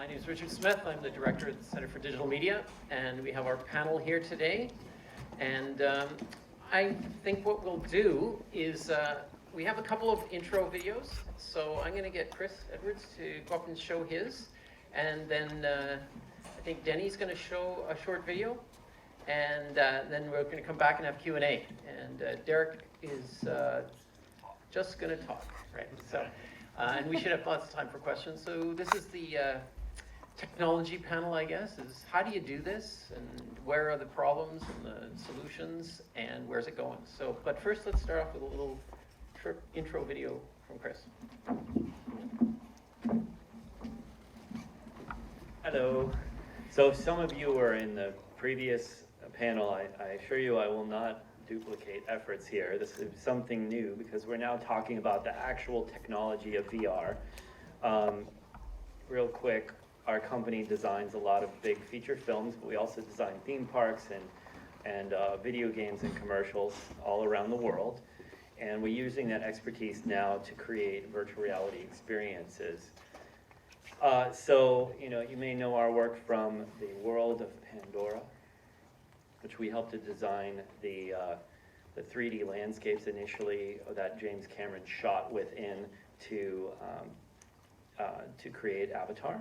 My name is Richard Smith. I'm the director at the Center for Digital Media, and we have our panel here today. And I think what we'll do is we have a couple of intro videos. So I'm going to get Chris Edwards to go up and show his. And then I think Denny's going to show a short video. And then we're going to come back and have Q&A. And Derek is just going to talk, right? So, and we should have lots of time for questions. So this is the technology panel, I guess, is how do you do this? And where are the problems and the solutions? And where's it going? So, but first, let's start off with a little intro video from Chris. Hello. So some of you were in the previous panel. I assure you I will not duplicate efforts here. This is something new because we're now talking about the actual technology of VR. Real quick, our company designs a lot of big feature films, but we also design theme parks and video games and commercials all around the world. And we're using that expertise now to create virtual reality experiences. So, you may know our work from the world of Pandora, which we helped to design the 3D landscapes initially that James Cameron shot within to create Avatar.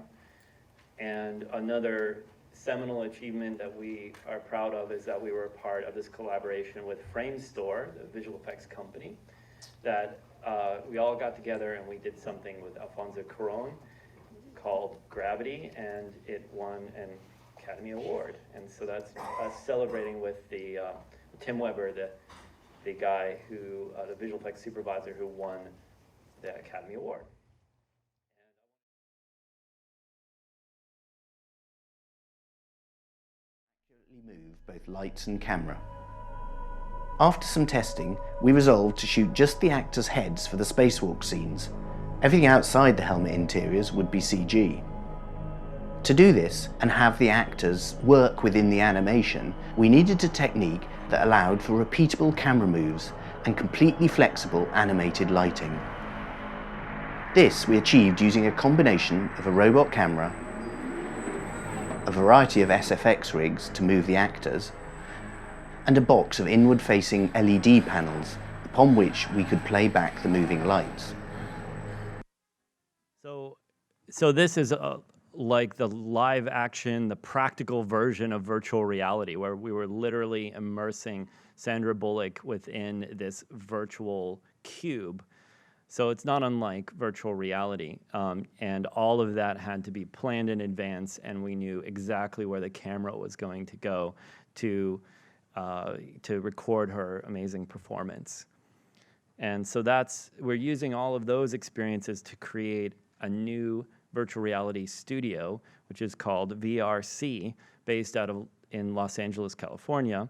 And another seminal achievement that we are proud of is that we were a part of this collaboration with Framestore, the visual effects company, that we all got together and we did something with Alfonso Cuarón called Gravity, and it won an Academy Award. And so that's us celebrating with the Tim Weber, the guy who, the visual effects supervisor who won the Academy Award. Move both lights and camera. After some testing, we resolved to shoot just the actors' heads for the spacewalk scenes. Everything outside the helmet interiors would be CG. To do this and have the actors work within the animation, we needed a technique that allowed for repeatable camera moves and completely flexible animated lighting. This we achieved using a combination of a robot camera, a variety of SFX rigs to move the actors, and a box of inward-facing LED panels upon which we could play back the moving lights. So this is like the live action, the practical version of virtual reality, where we were literally immersing Sandra Bullock within this virtual cube. So it's not unlike virtual reality. And all of that had to be planned in advance, and we knew exactly where the camera was going to go to record her amazing performance. And so we're using all of those experiences to create a new virtual reality studio, which is called VRC, based in Los Angeles, California.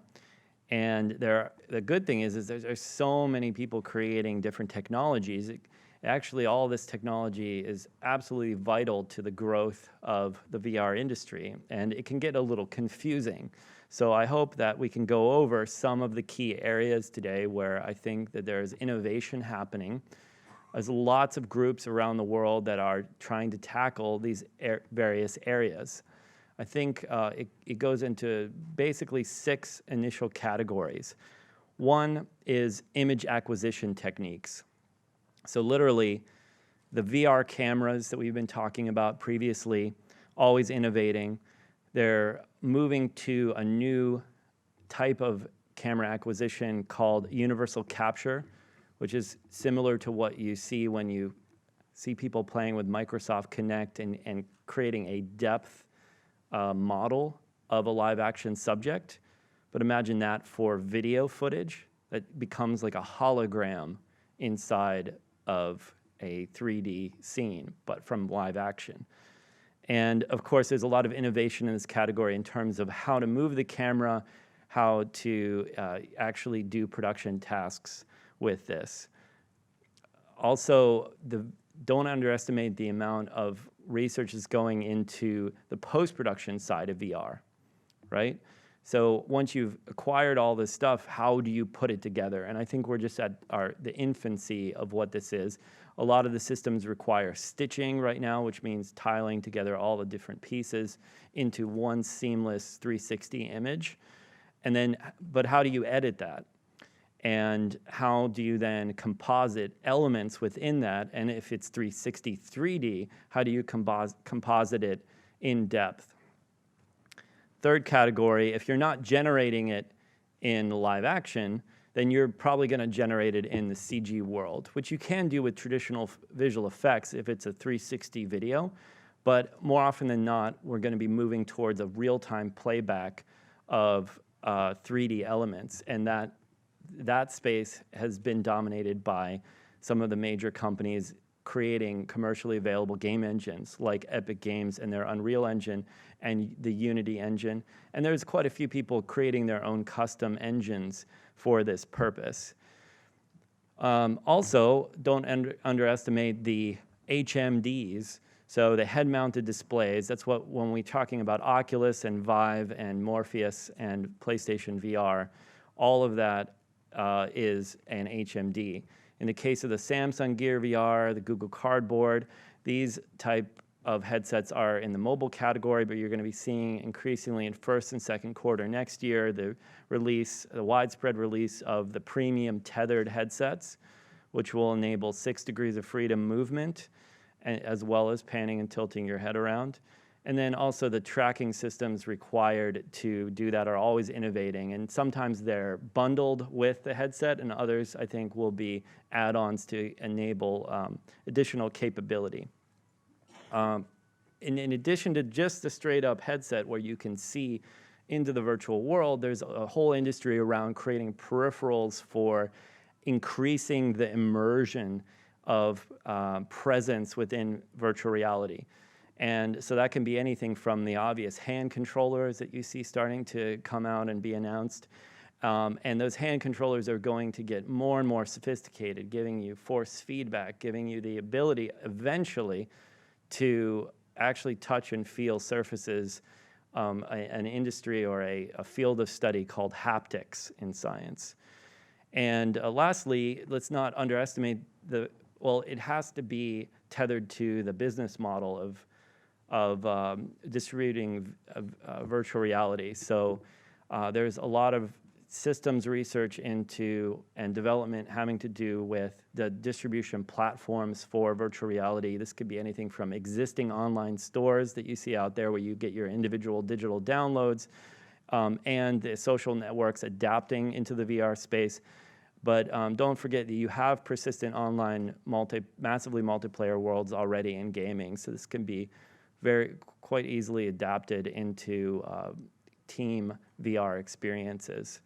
And the good thing is there's so many people creating different technologies. Actually, all this technology is absolutely vital to the growth of the VR industry, and it can get a little confusing. So I hope that we can go over some of the key areas today where I think that there's innovation happening. There's lots of groups around the world that are trying to tackle these various areas. I think it goes into basically 6 initial categories. One is image acquisition techniques. So literally, the VR cameras that we've been talking about previously, always innovating, they're moving to a new type of camera acquisition called universal capture, which is similar to what you see when you see people playing with Microsoft Kinect and creating a depth model of a live action subject. But imagine that for video footage that becomes like a hologram inside of a 3D scene, but from live action. And of course, there's a lot of innovation in this category in terms of how to move the camera, how to actually do production tasks with this. Also, don't underestimate the amount of research that's going into the post-production side of VR, right? So once you've acquired all this stuff, how do you put it together? And I think we're just at the infancy of what this is. A lot of the systems require stitching right now, which means tiling together all the different pieces into one seamless 360 image. And then, but how do you edit that? And how do you then composite elements within that? And if it's 360 3D, how do you composite it in depth? Third category, if you're not generating it in live action, then you're probably going to generate it in the CG world, which you can do with traditional visual effects if it's a 360 video. But more often than not, we're going to be moving towards a real-time playback of 3D elements. And that space has been dominated by some of the major companies creating commercially available game engines like Epic Games and their Unreal Engine and the Unity engine. And there's quite a few people creating their own custom engines for this purpose. Also, don't underestimate the HMDs, so the head-mounted displays. That's what, when we're talking about Oculus and Vive and Morpheus and PlayStation VR, all of that is an HMD. In the case of the Samsung Gear VR, the Google Cardboard, these type of headsets are in the mobile category, but you're going to be seeing increasingly in first and second quarter next year the widespread release of the premium tethered headsets, which will enable 6 degrees of freedom movement, as well as panning and tilting your head around. And then also the tracking systems required to do that are always innovating. And sometimes they're bundled with the headset, and others, I think, will be add-ons to enable additional capability. In addition to just the straight-up headset where you can see into the virtual world, there's a whole industry around creating peripherals for increasing the immersion of presence within virtual reality. And so that can be anything from the obvious hand controllers that you see starting to come out and be announced. And those hand controllers are going to get more and more sophisticated, giving you force feedback, giving you the ability eventually to actually touch and feel surfaces, an industry or a field of study called haptics in science. And lastly, let's not underestimate it has to be tethered to the business model of distributing virtual reality. So there's a lot of systems research into and development having to do with the distribution platforms for virtual reality. This could be anything from existing online stores that you see out there where you get your individual digital downloads and the social networks adapting into the VR space. But don't forget that you have persistent online massively multiplayer worlds already in gaming. So this can be quite easily adapted into team VR experiences.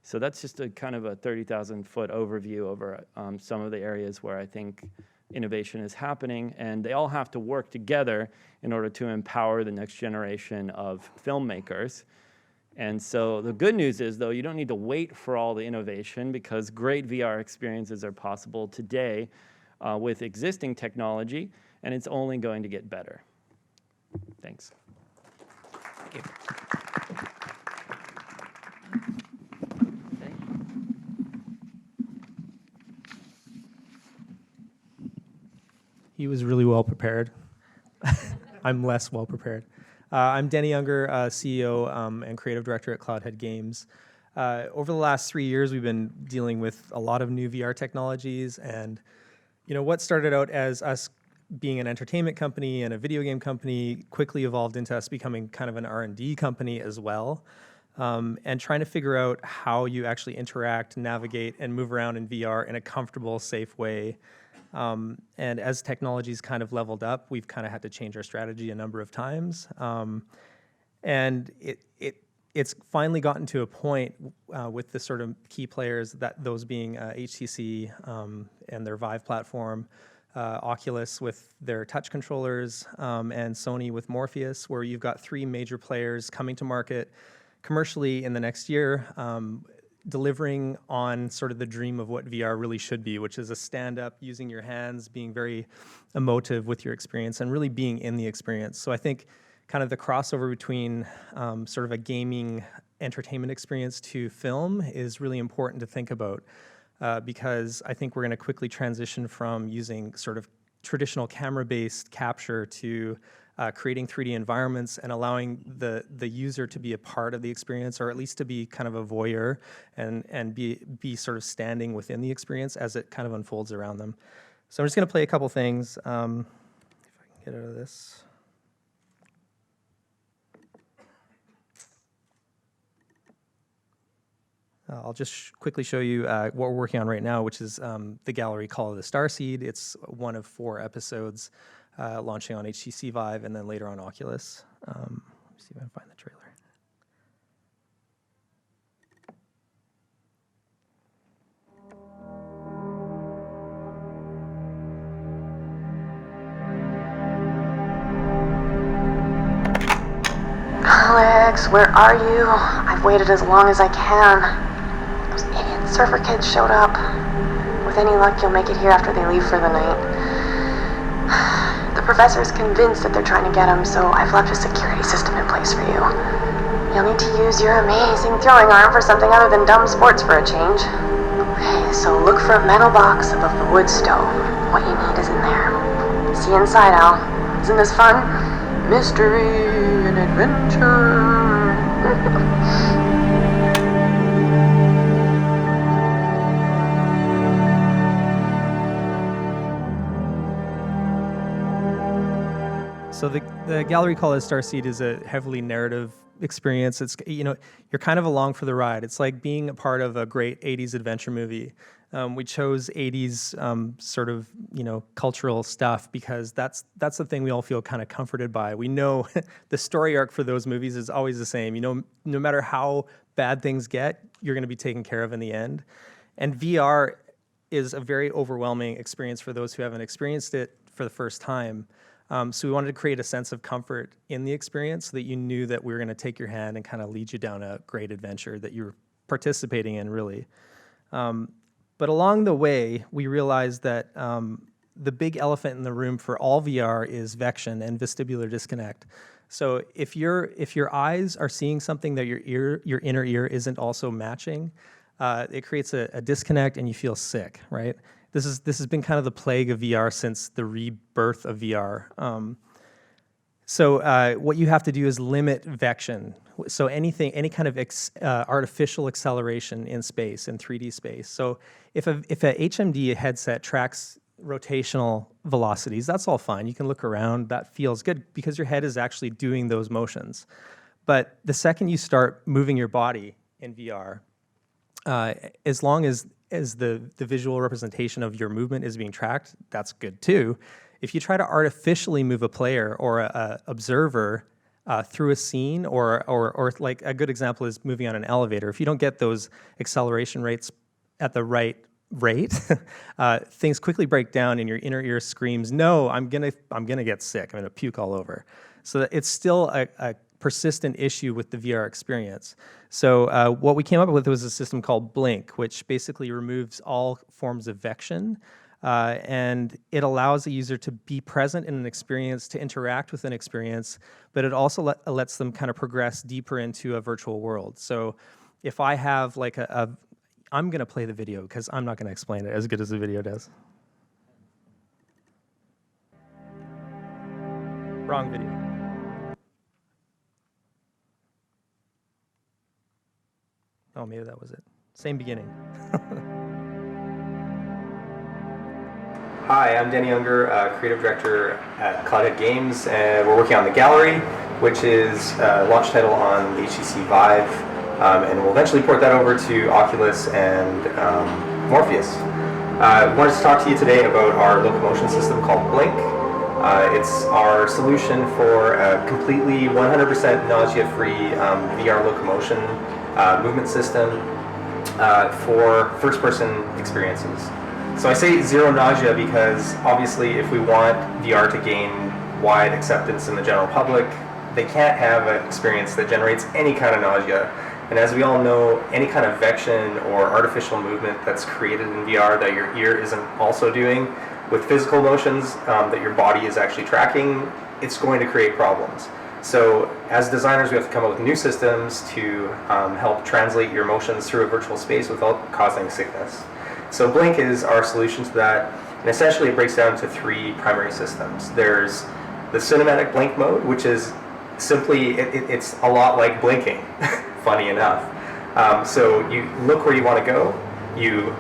So that's just a kind of a 30,000-foot overview over some of the areas where I think innovation is happening, and they all have to work together in order to empower the next generation of filmmakers. And so the good news is, though, you don't need to wait for all the innovation because great VR experiences are possible today with existing technology, and it's only going to get better. Thanks. Thank you. He was really well prepared. I'm less well prepared. I'm Denny Unger, CEO and creative director at CloudHead Games. Over the last 3 years, we've been dealing with a lot of new VR technologies, and what started out as us being an entertainment company and a video game company quickly evolved into us becoming kind of an R&D company as well, and trying to figure out how you actually interact, navigate, and move around in VR in a comfortable, safe way. And as technology's kind of leveled up, we've kind of had to change our strategy a number of times. And it's finally gotten to a point with the sort of key players, those being HTC and their Vive platform, Oculus with their touch controllers, and Sony with Morpheus, where you've got 3 major players coming to market commercially in the next year, delivering on sort of the dream of what VR really should be, which is a stand-up, using your hands, being very emotive with your experience, and really being in the experience. So I think kind of the crossover between sort of a gaming entertainment experience to film is really important to think about, because I think we're going to quickly transition from using sort of traditional camera-based capture to creating 3D environments and allowing the user to be a part of the experience, or at least to be kind of a voyeur and be sort of standing within the experience as it kind of unfolds around them. So I'm just going to play a couple things. If I can get out of this. I'll just quickly show you what we're working on right now, which is the gallery Call of the Starseed. It's one of 4 episodes launching on HTC Vive and then later on Oculus. Let me see if I can find the trailer. Alex, where are you? I've waited as long as I can. Those idiot surfer kids showed up. With any luck, you'll make it here after they leave for the night. The professor is convinced that they're trying to get him, so I've left a security system in place for you. You'll need to use your amazing throwing arm for something other than dumb sports for a change. Okay, so look for a metal box above the wood stove. What you need is in there. See you inside, Al. Isn't this fun? Mystery and adventure. So the gallery Call of the Starseed is a heavily narrative experience. It's, you know, you're kind of along for the ride. It's like being a part of a great 80s adventure movie. We chose 80s sort of, you know, cultural stuff because that's the thing we all feel kind of comforted by. We know the story arc for those movies is always the same. You know, no matter how bad things get, you're going to be taken care of in the end. And VR is a very overwhelming experience for those who haven't experienced it for the first time. So we wanted to create a sense of comfort in the experience so that you knew that we were going to take your hand and kind of lead you down a great adventure that you were participating in, really. But along the way, we realized that the big elephant in the room for all VR is vection and vestibular disconnect. So if your eyes are seeing something that your inner ear isn't also matching, it creates a disconnect and you feel sick, right? This has been kind of the plague of VR since the rebirth of VR. So what you have to do is limit vection. So any kind of artificial acceleration in space, in 3D space. So if a HMD headset tracks rotational velocities, that's all fine. You can look around, that feels good because your head is actually doing those motions. But the second you start moving your body in VR, as long as the visual representation of your movement is being tracked, that's good too. If you try to artificially move a player or a observer through a scene, or like a good example is moving on an elevator, if you don't get those acceleration rates at the right rate, things quickly break down and your inner ear screams, "No, I'm gonna get sick. I'm gonna puke all over." So it's still a persistent issue with the VR experience. So what we came up with was a system called Blink, which basically removes all forms of vection, and it allows the user to be present in an experience, to interact with an experience, but it also lets them kind of progress deeper into a virtual world. So if I have like I'm going to play the video because I'm not going to explain it as good as the video does. Wrong video. Oh, maybe that was it. Same beginning. Hi, I'm Denny Unger, Creative Director at CloudHead Games, and we're working on the Gallery, which is a launch title on the HTC Vive, and we'll eventually port that over to Oculus and Morpheus. I wanted to talk to you today about our locomotion system called Blink. It's our solution for a completely 100% nausea-free VR locomotion movement system for first-person experiences. So I say zero nausea because obviously if we want VR to gain wide acceptance in the general public, they can't have an experience that generates any kind of nausea. And as we all know, any kind of vection or artificial movement that's created in VR that your ear isn't also doing with physical motions that your body is actually tracking, it's going to create problems. So as designers, we have to come up with new systems to help translate your motions through a virtual space without causing sickness. So Blink is our solution to that, and essentially it breaks down to 3 primary systems. There's the cinematic blink mode, which is simply, it's a lot like blinking, funny enough. So you look where you want to go, you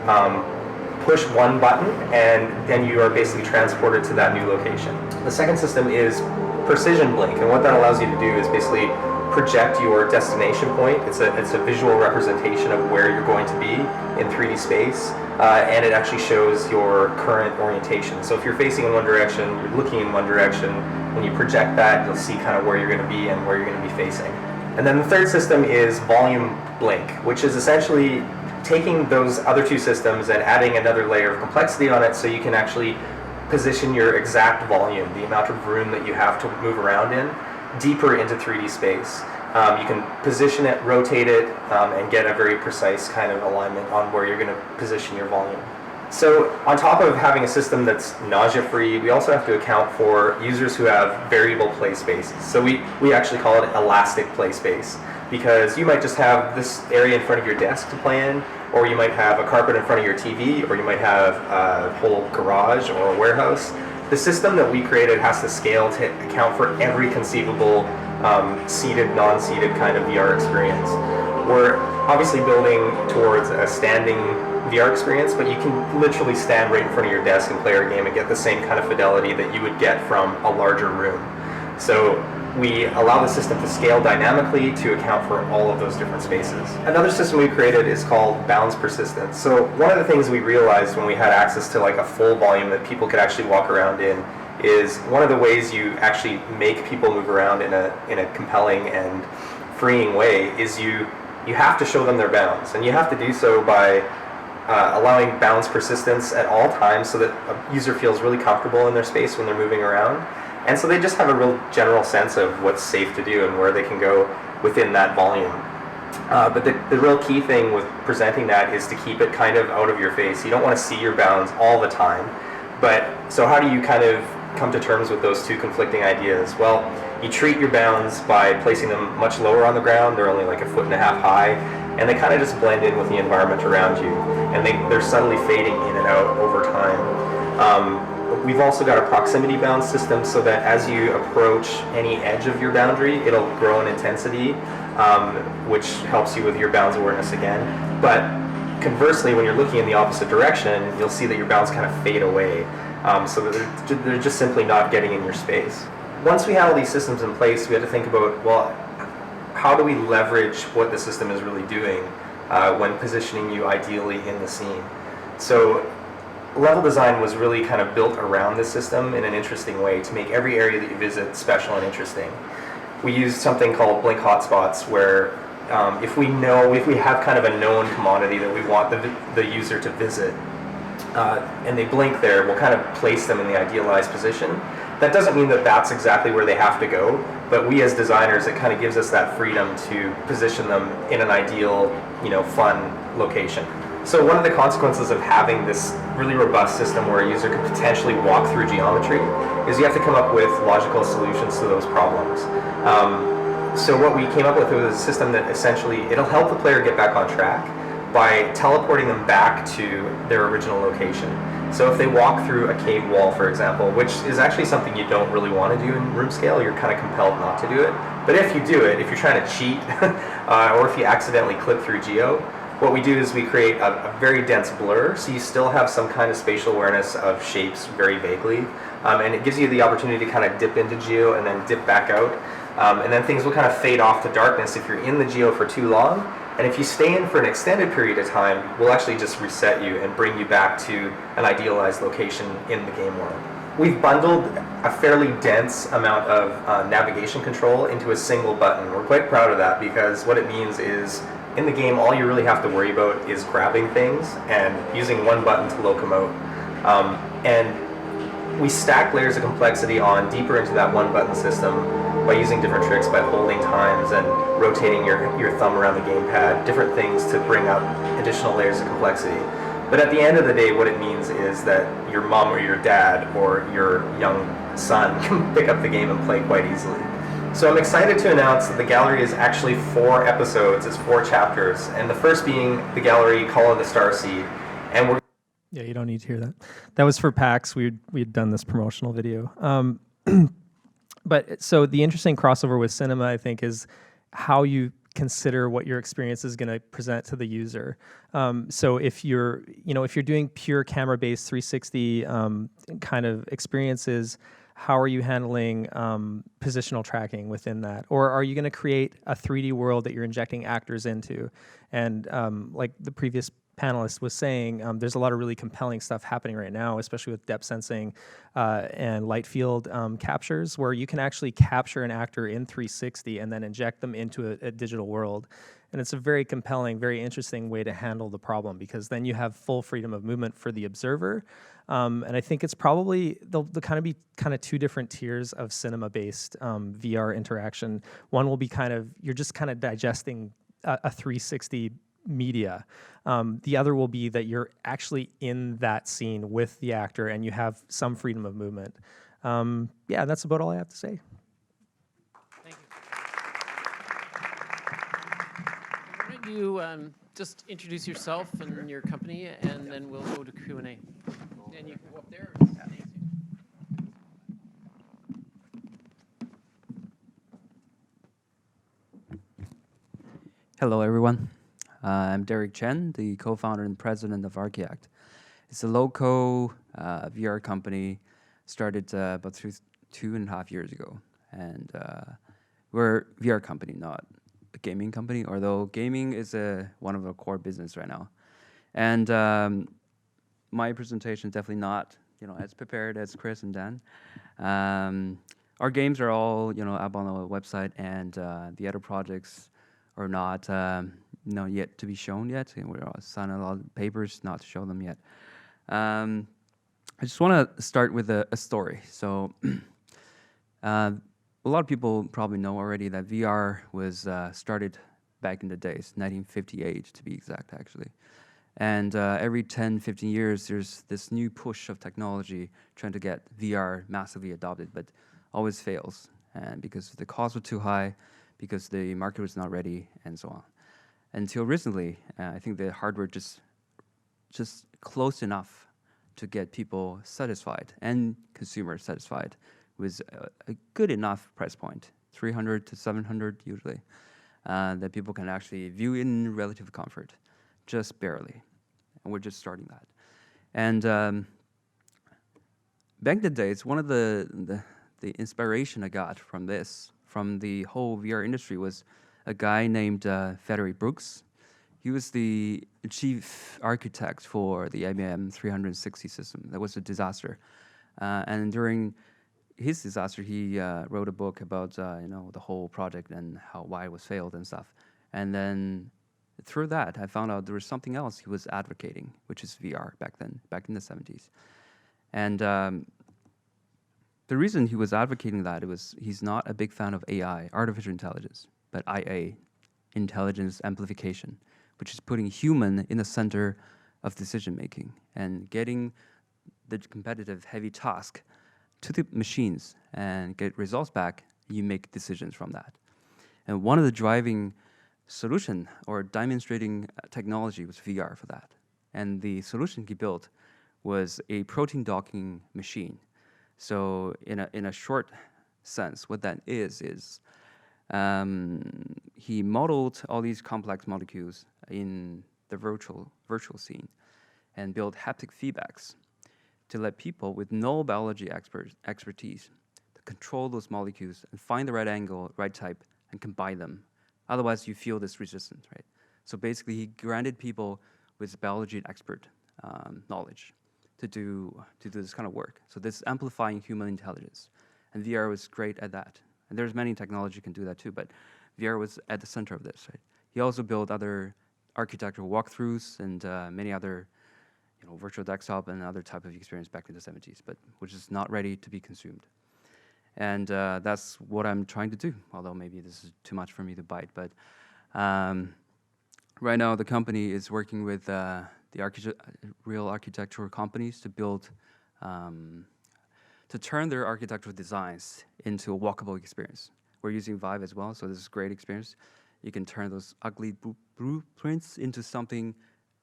push one button, and then you are basically transported to that new location. The second system is precision blink, and what that allows you to do is basically project your destination point. It's a visual representation of where you're going to be in 3D space, and it actually shows your current orientation. So if you're facing in one direction, you're looking in one direction, when you project that, you'll see kind of where you're going to be and where you're going to be facing. And then the third system is volume blink, which is essentially taking those other 2 systems and adding another layer of complexity on it so you can actually position your exact volume, the amount of room that you have to move around in, deeper into 3D space. You can position it, rotate it, and get a very precise kind of alignment on where you're going to position your volume. So on top of having a system that's nausea-free, we also have to account for users who have variable play spaces. So we actually call it elastic play space, because you might just have this area in front of your desk to play in, or you might have a carpet in front of your TV, or you might have a whole garage or a warehouse. The system that we created has to scale to account for every conceivable seated, non-seated kind of VR experience. We're obviously building towards a standing VR experience, but you can literally stand right in front of your desk and play our game and get the same kind of fidelity that you would get from a larger room. So we allow the system to scale dynamically to account for all of those different spaces. Another system we created is called bounds persistence. So one of the things we realized when we had access to like a full volume that people could actually walk around in is one of the ways you actually make people move around in a compelling and freeing way is you have to show them their bounds, and you have to do so by allowing bounds persistence at all times so that a user feels really comfortable in their space when they're moving around. And so they just have a real general sense of what's safe to do and where they can go within that volume. But the real key thing with presenting that is to keep it kind of out of your face. You don't want to see your bounds all the time. But so how do you kind of come to terms with those 2 conflicting ideas? Well, you treat your bounds by placing them much lower on the ground. They're only like 1.5 feet high, and they kind of just blend in with the environment around you. And they're subtly fading in and out over time. We've also got a proximity bound system so that as you approach any edge of your boundary, it'll grow in intensity, which helps you with your bounds awareness again. But conversely, when you're looking in the opposite direction, you'll see that your bounds kind of fade away, so that they're just simply not getting in your space. Once we have all these systems in place, we have to think about, well, how do we leverage what the system is really doing when positioning you ideally in the scene? So level design was really kind of built around this system in an interesting way to make every area that you visit special and interesting. We used something called blink hotspots, where if we have kind of a known commodity that we want the user to visit, and they blink there, we'll kind of place them in the idealized position. That doesn't mean that that's exactly where they have to go, but we as designers, it kind of gives us that freedom to position them in an ideal, fun location. So one of the consequences of having this really robust system where a user could potentially walk through geometry is you have to come up with logical solutions to those problems. So what we came up with was a system that essentially, it'll help the player get back on track by teleporting them back to their original location. So if they walk through a cave wall, for example, which is actually something you don't really want to do in room scale, you're kind of compelled not to do it. But if you do it, if you're trying to cheat, or if you accidentally clip through geo, what we do is we create a very dense blur, so you still have some kind of spatial awareness of shapes very vaguely, and it gives you the opportunity to kind of dip into geo and then dip back out, and then things will kind of fade off to darkness if you're in the geo for too long, and if you stay in for an extended period of time, we'll actually just reset you and bring you back to an idealized location in the game world. We've bundled a fairly dense amount of navigation control into a single button. We're quite proud of that because what it means is in the game, all you really have to worry about is grabbing things and using one button to locomote. And we stack layers of complexity on deeper into that one button system by using different tricks, by holding times and rotating your thumb around the gamepad, different things to bring up additional layers of complexity. But at the end of the day, what it means is that your mom or your dad or your young son can pick up the game and play quite easily. So I'm excited to announce that the gallery is actually 4 episodes, it's 4 chapters, and the first being the gallery Call of the Starseed, and we're... Yeah, you don't need to hear that. That was for PAX. We'd done this promotional video. But so the interesting crossover with cinema, I think, is how you consider what your experience is going to present to the user. So if you're doing pure camera-based 360 kind of experiences, how are you handling positional tracking within that? Or are you going to create a 3D world that you're injecting actors into? And like the previous panelist was saying, there's a lot of really compelling stuff happening right now, especially with depth sensing and light field captures, where you can actually capture an actor in 360 and then inject them into a digital world. And it's a very compelling, very interesting way to handle the problem, because then you have full freedom of movement for the observer. And I think it's probably, they'll kind of be kind of 2 different tiers of cinema-based VR interaction. One will be kind of, you're just kind of digesting a 360 media. The other will be that you're actually in that scene with the actor and you have some freedom of movement. Yeah, that's about all I have to say. Thank you. Why don't you just introduce yourself and your company, and then we'll go to Q&A. And you can go up there. Hello, everyone. I'm Derek Chen, the co-founder and president of Archiact. It's a local VR company started about 2.5 years ago. And we're a VR company, not a gaming company, although gaming is one of our core business right now. And my presentation is definitely not as prepared as Chris and Dan. Our games are all up on the website, and the other projects are not yet to be shown yet. And we're signing a lot of papers not to show them yet. I just want to start with a story. So a lot of people probably know already that VR was started back in the days, 1958 to be exact, actually. And every 10, 15 years, there's this new push of technology trying to get VR massively adopted, but always fails. And because the costs were too high, because the market was not ready, and so on. Until recently, I think the hardware just close enough to get people satisfied and consumers satisfied with a good enough price point, 300 to 700 usually, that people can actually view in relative comfort, just barely. And we're just starting that. And back in the days, one of the inspiration I got from the whole VR industry was a guy named Frederick Brooks. He was the chief architect for the IBM 360 system. That was a disaster. And during his disaster, he wrote a book about the whole project and why it was failed and stuff. And then through that, I found out there was something else he was advocating, which is VR back then, back in the 70s. And the reason he was advocating that he's not a big fan of AI, artificial intelligence, but IA, intelligence amplification, which is putting human in the center of decision making and getting the competitive heavy task to the machines and get results back. You make decisions from that. And one of the driving solution or demonstrating technology was VR for that. And the solution he built was a protein docking machine. So in a short sense, what that is he modeled all these complex molecules in the virtual scene and built haptic feedbacks to let people with no biology expertise to control those molecules and find the right angle, right type, and combine them. Otherwise, you feel this resistance, right? So basically, he granted people with biology expert knowledge to do this kind of work. So this amplifying human intelligence. And VR was great at that. And there's many technology can do that too, but VR was at the center of this, right? He also built other architectural walkthroughs and many other virtual desktop and other type of experience back in the 70s, but which is not ready to be consumed. And that's what I'm trying to do, although maybe this is too much for me to bite. But right now, the company is working with the real architectural companies to build, to turn their architectural designs into a walkable experience. We're using Vive as well, so this is a great experience. You can turn those ugly blueprints into something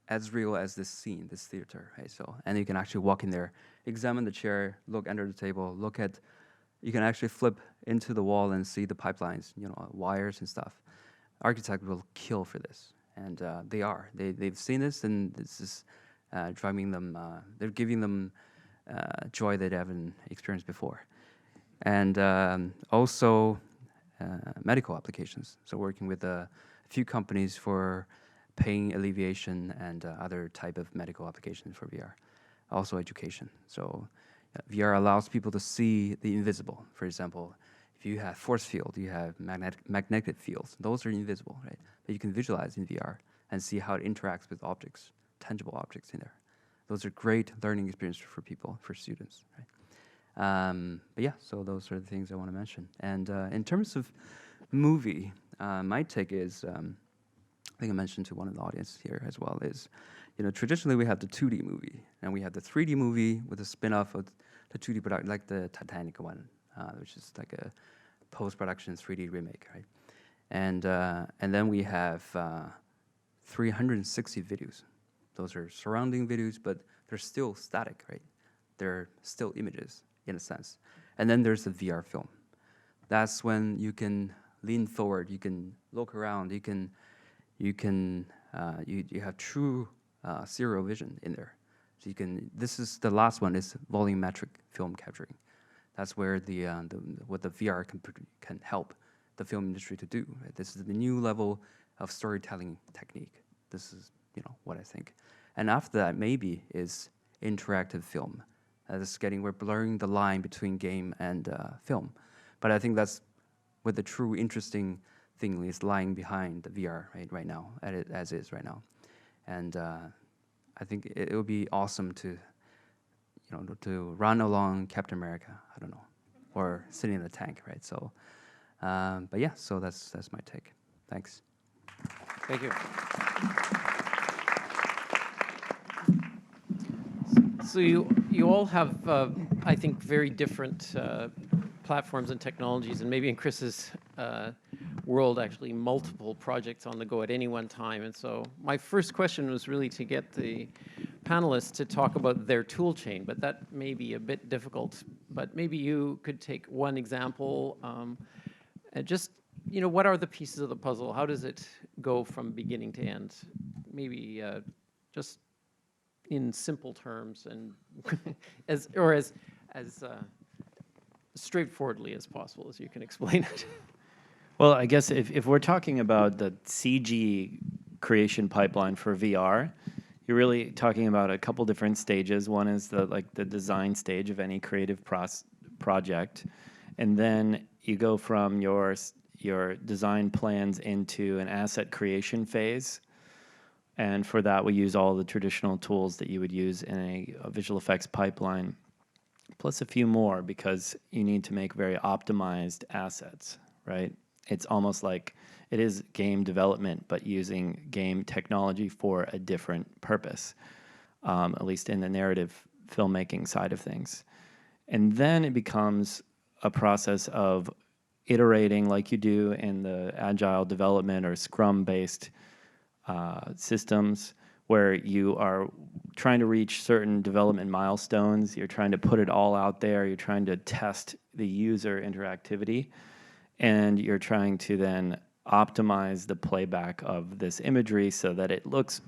as real as this scene, this theater, right? So, and you can actually walk in there, examine the chair, look under the table, you can actually flip into the wall and see the pipelines, wires and stuff. Architect will kill for this, and they've seen this, and this is driving them, they're giving them joy that they haven't experienced before. And also medical applications. So working with a few companies for pain alleviation and other type of medical applications for VR. Also education. So VR allows people to see the invisible. For example, if you have force field, you have magnetic fields. Those are invisible, right? But you can visualize in VR and see how it interacts with objects, tangible objects in there. Those are great learning experiences for people, for students, right? But yeah, so those are the things I want to mention. And in terms of movie, my take is, I think I mentioned to one of the audience here as well, is, traditionally we have the 2D movie, and we have the 3D movie with a spin-off of the 2D production, like the Titanic one, which is like a post-production 3D remake, right? And then we have 360 videos. Those are surrounding videos, but they're still static, right? They're still images, in a sense. And then there's the VR film. That's when you can lean forward, you can look around, you have true serial vision in there. So this is the last one, is volumetric film capturing. That's where what the VR can help the film industry to do. Right? This is the new level of storytelling technique. This is, what I think. And after that, maybe is interactive film. We're blurring the line between game and film. But I think that's what the true interesting thing is lying behind the VR right now, as is right now. And I think it would be awesome to run along Captain America, I don't know, or sitting in the tank, right? So, but yeah, so that's my take. Thanks. Thank you. So you all have, I think, very different platforms and technologies, and maybe in Chris's world, actually multiple projects on the go at any one time. And so my first question was really to get the panelists to talk about their tool chain, but that may be a bit difficult. But maybe you could take one example and just, what are the pieces of the puzzle? How does it go from beginning to end? Maybe just in simple terms and as straightforwardly as possible as you can explain it. Well, I guess if we're talking about the CG creation pipeline for VR, you're really talking about a couple different stages. One is the design stage of any creative project, and then you go from your design plans into an asset creation phase. And for that, we use all the traditional tools that you would use in a visual effects pipeline, plus a few more, because you need to make very optimized assets, right? It's almost like it is game development, but using game technology for a different purpose, at least in the narrative filmmaking side of things. And then it becomes a process of iterating like you do in the agile development or Scrum-based systems, where you are trying to reach certain development milestones. You're trying to put it all out there. You're trying to test the user interactivity, and you're trying to then optimize the playback of this imagery so that it looks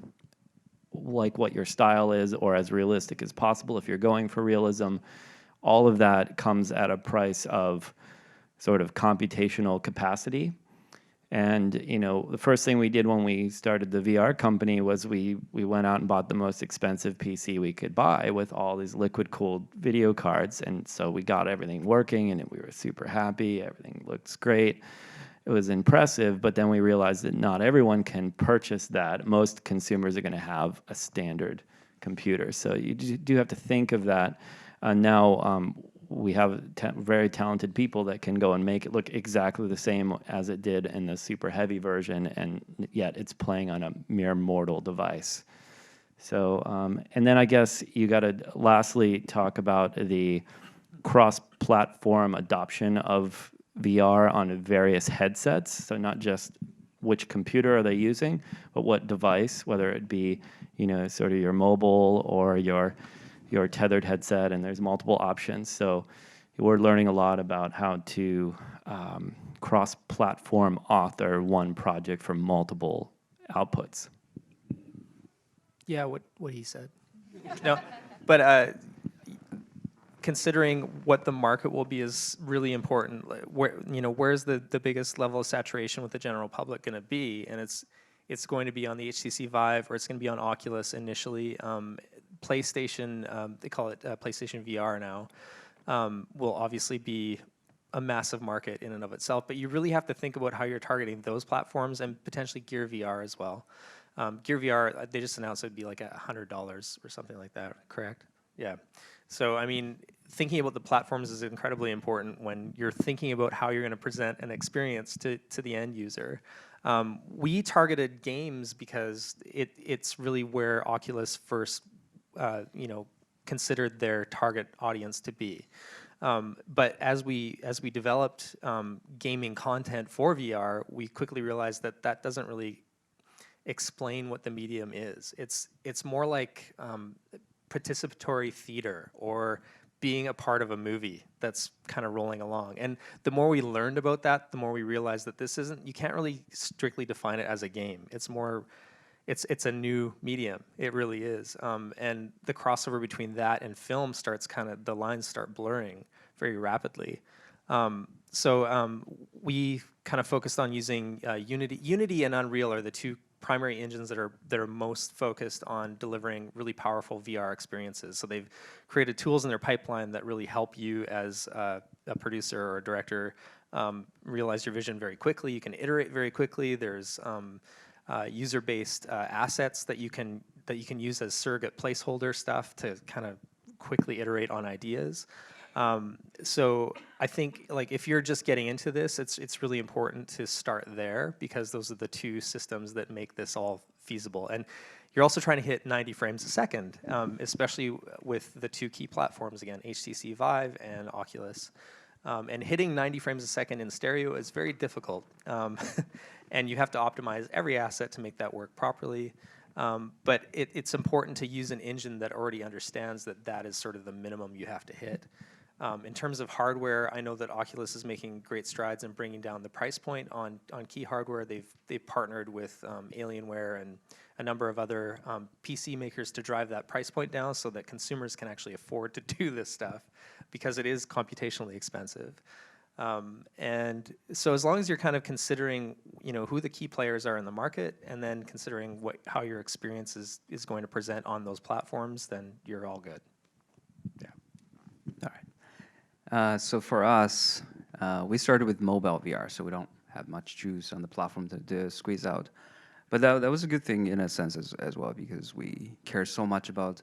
like what your style is, or as realistic as possible if you're going for realism. All of that comes at a price of sort of computational capacity. And the first thing we did when we started the VR company was we went out and bought the most expensive PC we could buy with all these liquid-cooled video cards. And so we got everything working, and we were super happy. Everything looks great. It was impressive, but then we realized that not everyone can purchase that. Most consumers are going to have a standard computer. So you do have to think of that. Now we have very talented people that can go and make it look exactly the same as it did in the super heavy version, and yet it's playing on a mere mortal device. So, and then I guess you got to lastly talk about the cross-platform adoption of VR on various headsets, so not just which computer are they using, but what device, whether it be, sort of your mobile or your tethered headset, and there's multiple options. So we're learning a lot about how to cross-platform author one project for multiple outputs. Yeah, what he said. No, but considering what the market will be is really important. Where's the biggest level of saturation with the general public going to be? And it's going to be on the HTC Vive, or it's going to be on Oculus initially. PlayStation, they call it PlayStation VR now, will obviously be a massive market in and of itself. But you really have to think about how you're targeting those platforms and potentially Gear VR as well. Gear VR, they just announced it would be like $100 or something like that, correct? Yeah. So, I mean, thinking about the platforms is incredibly important when you're thinking about how you're going to present an experience to the end user. We targeted games because it's really where Oculus first, considered their target audience to be. But as we developed gaming content for VR, we quickly realized that doesn't really explain what the medium is. It's more like participatory theater or being a part of a movie that's kind of rolling along. And the more we learned about that, the more we realized that you can't really strictly define it as a game. It's a new medium. It really is. And the crossover between that and film the lines start blurring very rapidly. So we kind of focused on using Unity. Unity and Unreal are the two primary engines that are most focused on delivering really powerful VR experiences. So they've created tools in their pipeline that really help you as a producer or a director realize your vision very quickly. You can iterate very quickly. There's user-based assets that you can use as surrogate placeholder stuff to kind of quickly iterate on ideas. So I think if you're just getting into this, it's really important to start there because those are the two systems that make this all feasible. And you're also trying to hit 90 frames a second, especially with the two key platforms, again, HTC Vive and Oculus. And hitting 90 frames a second in stereo is very difficult. And you have to optimize every asset to make that work properly. But it's important to use an engine that already understands that is sort of the minimum you have to hit. In terms of hardware, I know that Oculus is making great strides in bringing down the price point on key hardware. They've partnered with Alienware and a number of other PC makers to drive that price point down so that consumers can actually afford to do this stuff because it is computationally expensive. And so as long as you're kind of considering, who the key players are in the market and then considering how your experience is going to present on those platforms, then you're all good. Yeah. All right. So for us, we started with mobile VR, so we don't have much juice on the platform to squeeze out. But that was a good thing in a sense as well because we care so much about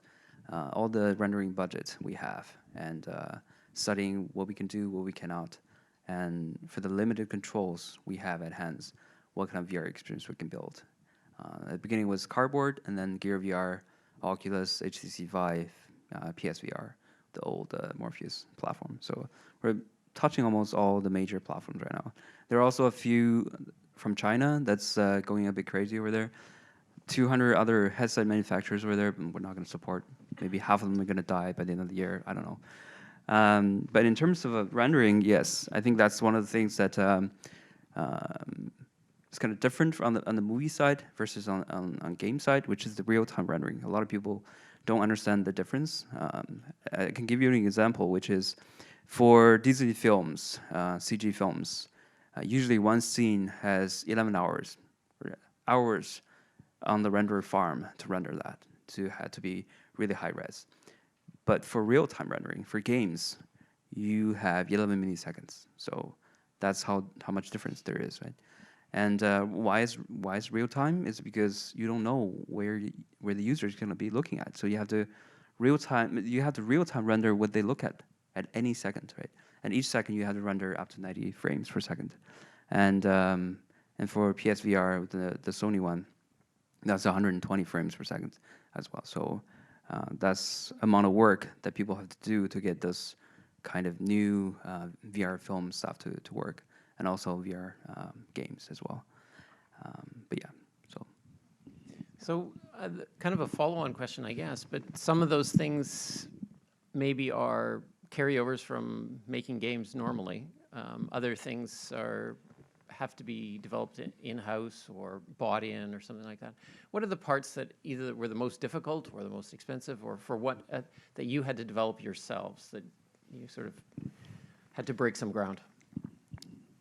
all the rendering budget we have and studying what we can do, what we cannot. And for the limited controls we have at hands, what kind of VR experience we can build. At the beginning was cardboard, and then Gear VR, Oculus, HTC Vive, PSVR, the old Morpheus platform. So we're touching almost all the major platforms right now. There are also a few from China that's going a bit crazy over there. 200 other headset manufacturers over there, we're not going to support. Maybe half of them are going to die by the end of the year. I don't know. But in terms of rendering, yes, I think that's one of the things that is kind of different on the movie side versus on game side, which is the real-time rendering. A lot of people don't understand the difference. I can give you an example, which is for Disney films, CG films, usually one scene has 11 hours on the renderer farm to render that, to be really high res. But for real-time rendering, for games, you have 11 milliseconds. So that's how much difference there is, right? And why is real-time? Is because you don't know where the user is going to be looking at. So you have to real-time render what they look at any second, right? And each second you have to render up to 90 frames per second. And for PSVR, the Sony one, that's 120 frames per second as well. So that's amount of work that people have to do to get this kind of new VR film stuff to work. and also VR games as well. But yeah, so. So kind of a follow-on question, I guess, but some of those things maybe are carryovers from making games normally. Other things have to be developed in-house or bought in or something like that. What are the parts that either were the most difficult or the most expensive, or for what that you had to develop yourselves, that you sort of had to break some ground?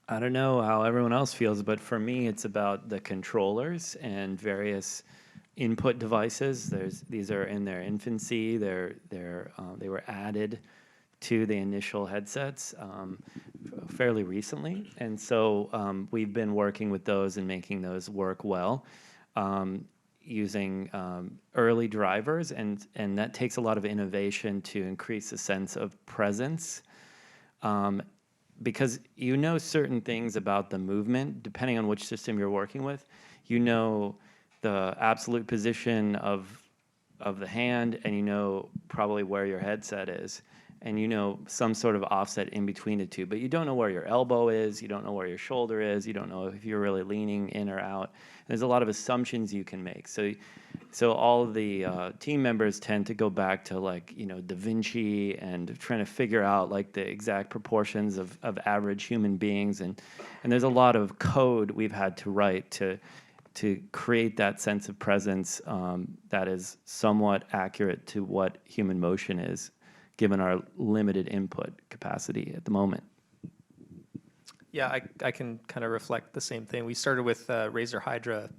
I don't know how everyone else feels, but for me, it's about the controllers and various input devices. These are in their infancy. They were added to the initial headsets fairly recently, and so we've been working with those and making those work well, using early drivers, and that takes a lot of innovation to increase the sense of presence. Because you know certain things about the movement, depending on which system you're working with. You know the absolute position of the hand, and you know probably where your headset is, and you know some sort of offset in between the two, but you don't know where your elbow is, you don't know where your shoulder is, you don't know if you're really leaning in or out. There's a lot of assumptions you can make. So all of the team members tend to go back to, like, you know, Da Vinci and trying to figure out like the exact proportions of average human beings, and there's a lot of code we've had to write to create that sense of presence that is somewhat accurate to what human motion is, given our limited input capacity at the moment. Yeah, I can kind of reflect the same thing. We started with Razer Hydra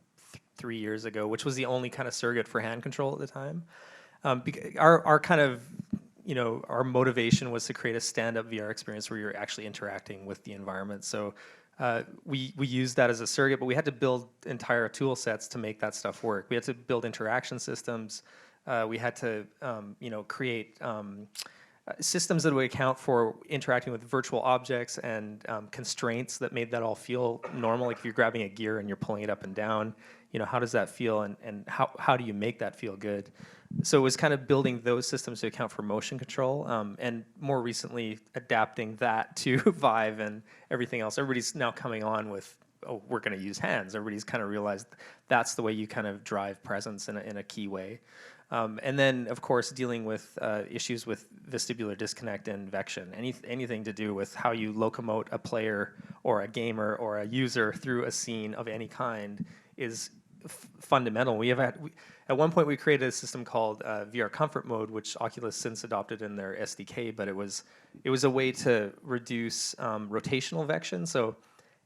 3 years ago, which was the only kind of surrogate for hand control at the time. Our kind of, you know, our motivation was to create a stand-up VR experience where you're actually interacting with the environment. So we used that as a surrogate, but we had to build entire tool sets to make that stuff work. We had to build interaction systems. We had to, you know, create systems that would account for interacting with virtual objects and constraints that made that all feel normal. Like if you're grabbing a gear and you're pulling it up and down, you know, how does that feel, and how do you make that feel good? So it was kind of building those systems to account for motion control, and more recently adapting that to Vive and everything else. Everybody's now coming on with, oh, we're going to use hands. Everybody's kind of realized that's the way you kind of drive presence in a key way. And then, of course, dealing with issues with vestibular disconnect and vection. Anything to do with how you locomote a player or a gamer or a user through a scene of any kind is fundamental. At one point we created a system called VR Comfort Mode, which Oculus since adopted in their SDK, but it was a way to reduce rotational vection. So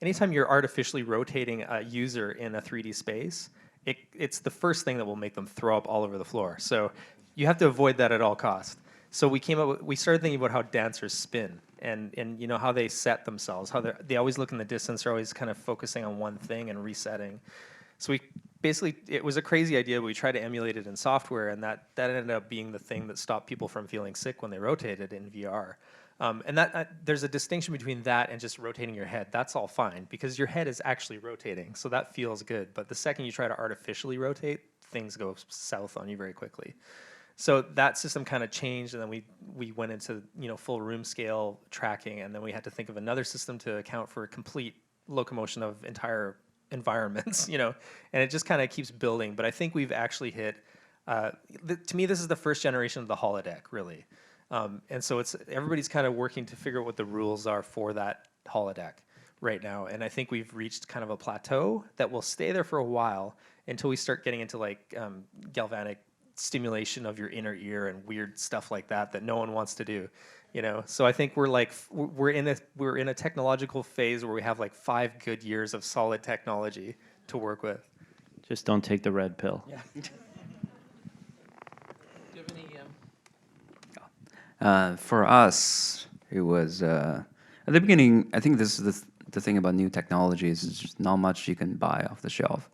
anytime you're artificially rotating a user in a 3D space, it's the first thing that will make them throw up all over the floor. So you have to avoid that at all costs. So we started thinking about how dancers spin, and you know how they set themselves, how they always look in the distance, they're always kind of focusing on one thing and resetting. So it was a crazy idea, but we tried to emulate it in software, and that ended up being the thing that stopped people from feeling sick when they rotated in VR. And there's a distinction between that and just rotating your head. That's all fine, because your head is actually rotating, so that feels good. But the second you try to artificially rotate, things go south on you very quickly. So that system kind of changed, and then we went into, you know, full room scale tracking, and then we had to think of another system to account for complete locomotion of entire environments, you know, and it just kind of keeps building. But I think we've actually hit, to me, this is the first generation of the holodeck, really. And so everybody's kind of working to figure out what the rules are for that holodeck right now. And I think we've reached kind of a plateau that will stay there for a while until we start getting into like galvanic stimulation of your inner ear and weird stuff like that no one wants to do, you know. So I think we're in a technological phase where we have like 5 good years of solid technology to work with. Just don't take the red pill. Yeah. Do you have any? For us, it was at the beginning. I think this is the thing about new technologies. Is just not much you can buy off the shelf.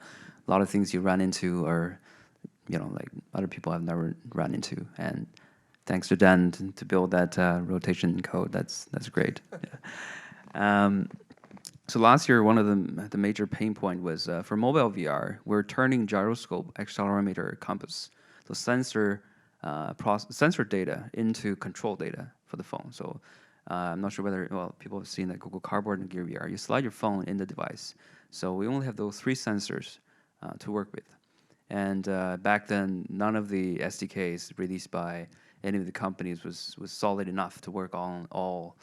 A lot of things you run into are, you know, like other people have never run into. And thanks to Dan to build that rotation code, that's great. Yeah. So last year, one of the major pain point was for mobile VR, we're turning gyroscope, accelerometer, compass, the sensor data into control data for the phone. So I'm not sure whether, well, people have seen that Google Cardboard and Gear VR. You slide your phone in the device. So we only have those 3 sensors to work with. And back then, none of the SDKs released by any of the companies was solid enough to work on all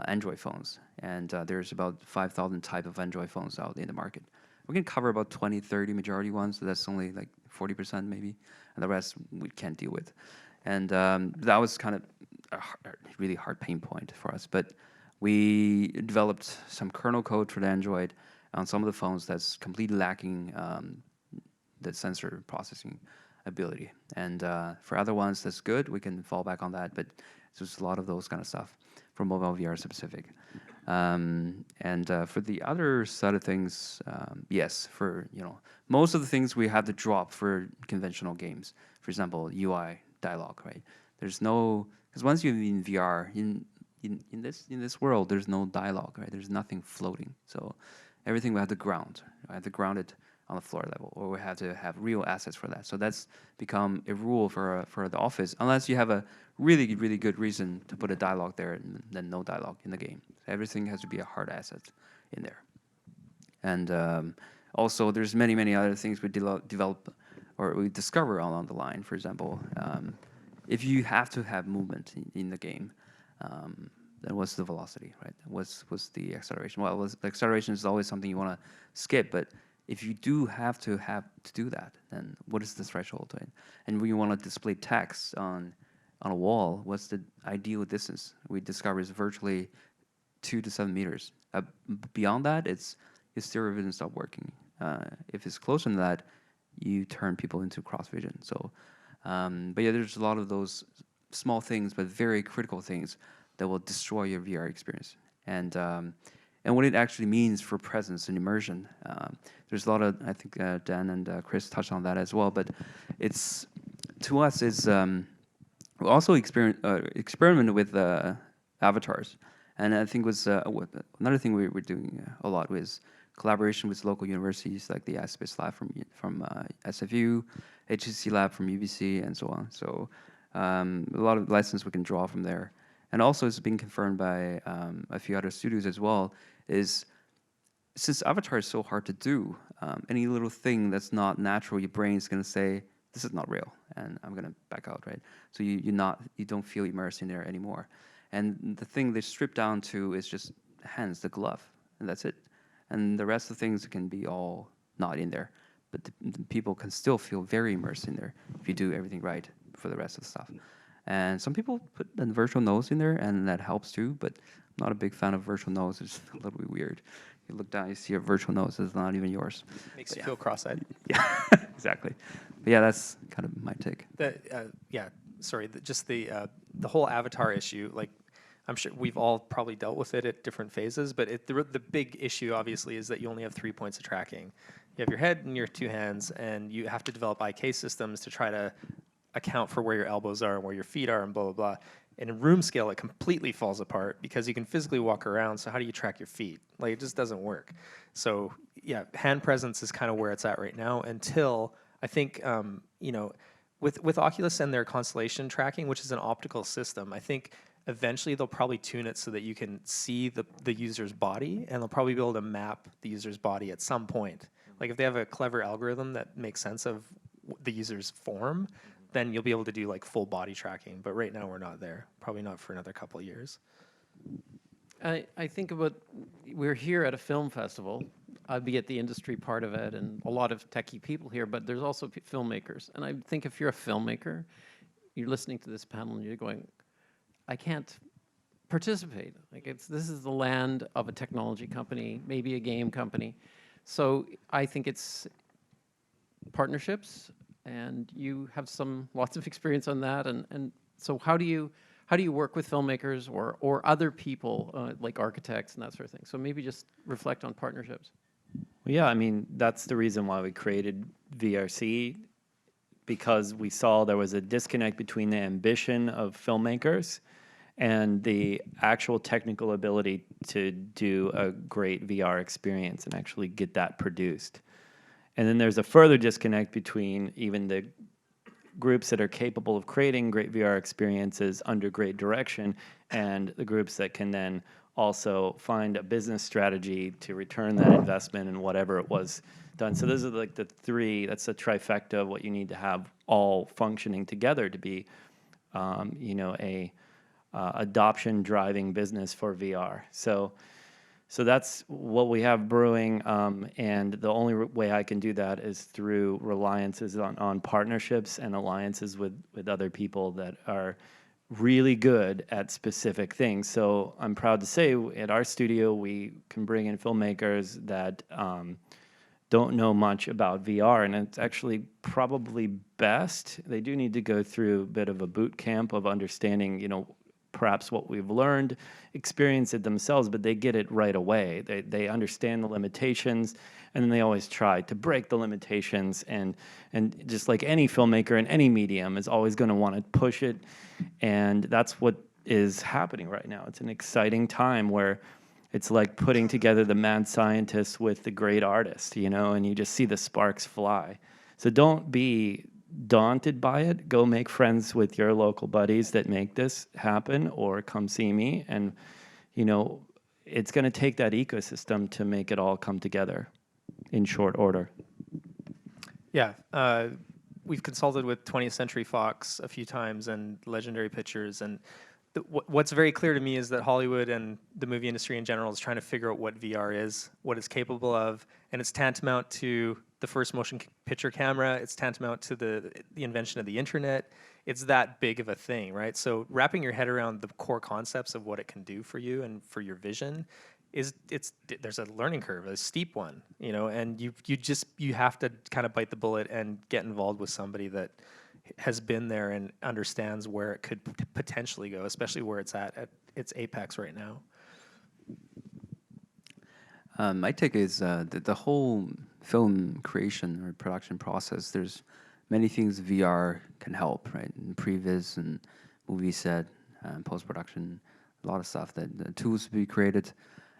Android phones. And there's about 5,000 type of Android phones out in the market. We can cover about 20, 30 majority ones, so that's only like 40% maybe, and the rest we can't deal with. And that was kind of a really hard pain point for us. But we developed some kernel code for the Android on some of the phones that's completely lacking the sensor processing ability. And for other ones, that's good. We can fall back on that, but it's just a lot of those kind of stuff for mobile VR specific. For the other side of things, yes, for most of the things we have to drop for conventional games. For example, UI dialogue, right? There's no, because once you're in VR, in this world, there's no dialogue, right? There's nothing floating. So everything we have to ground. I have to ground it on the floor level, or we have to have real assets for that. So that's become a rule for the office, unless you have a really, really good reason to put a dialogue there, and then no dialogue in the game. Everything has to be a hard asset in there. And also, there's many, many other things we develop or we discover along the line. For example, if you have to have movement in the game, then what's the velocity, right? What's the acceleration? Well, the acceleration is always something you want to skip, but if you do have to do that, then what is the threshold to it? And when you want to display text on a wall, what's the ideal distance? We discover is virtually 2 to 7 meters. Beyond that, it's stereo vision stop working. If it's closer than that, you turn people into cross vision. So, but yeah, there's a lot of those small things, but very critical things that will destroy your VR experience. And what it actually means for presence and immersion. There's a lot of, I think Dan and Chris touched on that as well, but it's, to us, it's, we also experimented with avatars. And I think was another thing we were doing a lot was collaboration with local universities like the iSpace Lab from SFU, HCC Lab from UBC, and so on. So a lot of lessons we can draw from there. And also it's been confirmed by a few other studios as well, is since Avatar is so hard to do, any little thing that's not natural, your brain is going to say, this is not real, and I'm going to back out, right? So you don't feel immersed in there anymore. And the thing they strip down to is just hands, the glove, and that's it. And the rest of the things can be all not in there. But the people can still feel very immersed in there if you do everything right for the rest of the stuff. And some people put a virtual nose in there, and that helps too, but I'm not a big fan of virtual nose. It's a little bit weird. You look down, you see a virtual nose, it's not even yours. Makes you feel cross-eyed. Yeah, exactly. But yeah, that's kind of my take. Just the whole avatar issue, like, I'm sure we've all probably dealt with it at different phases, but the big issue, obviously, is that you only have 3 points of tracking. You have your head and your 2 hands, and you have to develop IK systems to try to account for where your elbows are and where your feet are and blah, blah, blah. And in room scale, it completely falls apart because you can physically walk around, so how do you track your feet? Like, it just doesn't work. So, yeah, hand presence is kind of where it's at right now until, I think, with Oculus and their Constellation tracking, which is an optical system, I think eventually they'll probably tune it so that you can see the user's body, and they'll probably be able to map the user's body at some point. Like, if they have a clever algorithm that makes sense of the user's form, then you'll be able to do like full body tracking. But right now we're not there. Probably not for another couple of years. I think about, we're here at a film festival. I'd be at the industry part of it, and a lot of techie people here, but there's also filmmakers. And I think if you're a filmmaker, you're listening to this panel and you're going, I can't participate. Like, this is the land of a technology company, maybe a game company. So I think it's partnerships, and you have lots of experience on that. And so how do you work with filmmakers or other people like architects and that sort of thing? So maybe just reflect on partnerships. Well, yeah, I mean, that's the reason why we created VRC, because we saw there was a disconnect between the ambition of filmmakers and the actual technical ability to do a great VR experience and actually get that produced. And then there's a further disconnect between even groups that are capable of creating great VR experiences under great direction, and the groups that can then also find a business strategy to return that investment and whatever it was done. So those are like the three, that's the trifecta of what you need to have all functioning together to be, you know, a adoption driving business for VR. So that's what we have brewing, and the only way I can do that is through reliances on partnerships and alliances with other people that are really good at specific things. So I'm proud to say at our studio we can bring in filmmakers that don't know much about VR, and it's actually probably best. They do need to go through a bit of a boot camp of understanding, you know, perhaps what we've learned, experience it themselves, but they get it right away. They understand the limitations, and then they always try to break the limitations. And just like any filmmaker in any medium is always going to want to push it, and that's what is happening right now. It's an exciting time where it's like putting together the mad scientist with the great artist, you know, and you just see the sparks fly. So don't be daunted by it. Go make friends with your local buddies that make this happen, or come see me. And, you know, it's going to take that ecosystem to make it all come together in short order. Yeah, we've consulted with 20th Century Fox a few times and Legendary Pictures, and what's very clear to me is that Hollywood and the movie industry in general is trying to figure out what VR is, what it's capable of, and it's tantamount to the first motion picture camera. It's tantamount to the invention of the internet. It's that big of a thing, right? So wrapping your head around the core concepts of what it can do for you and for your vision there's a learning curve, a steep one, you know, and you have to kind of bite the bullet and get involved with somebody that has been there and understands where it could potentially go, especially where it's at its apex right now. My take is the whole film creation or production process, there's many things VR can help, right? In previs and movie set, post-production, a lot of stuff that the tools to be created.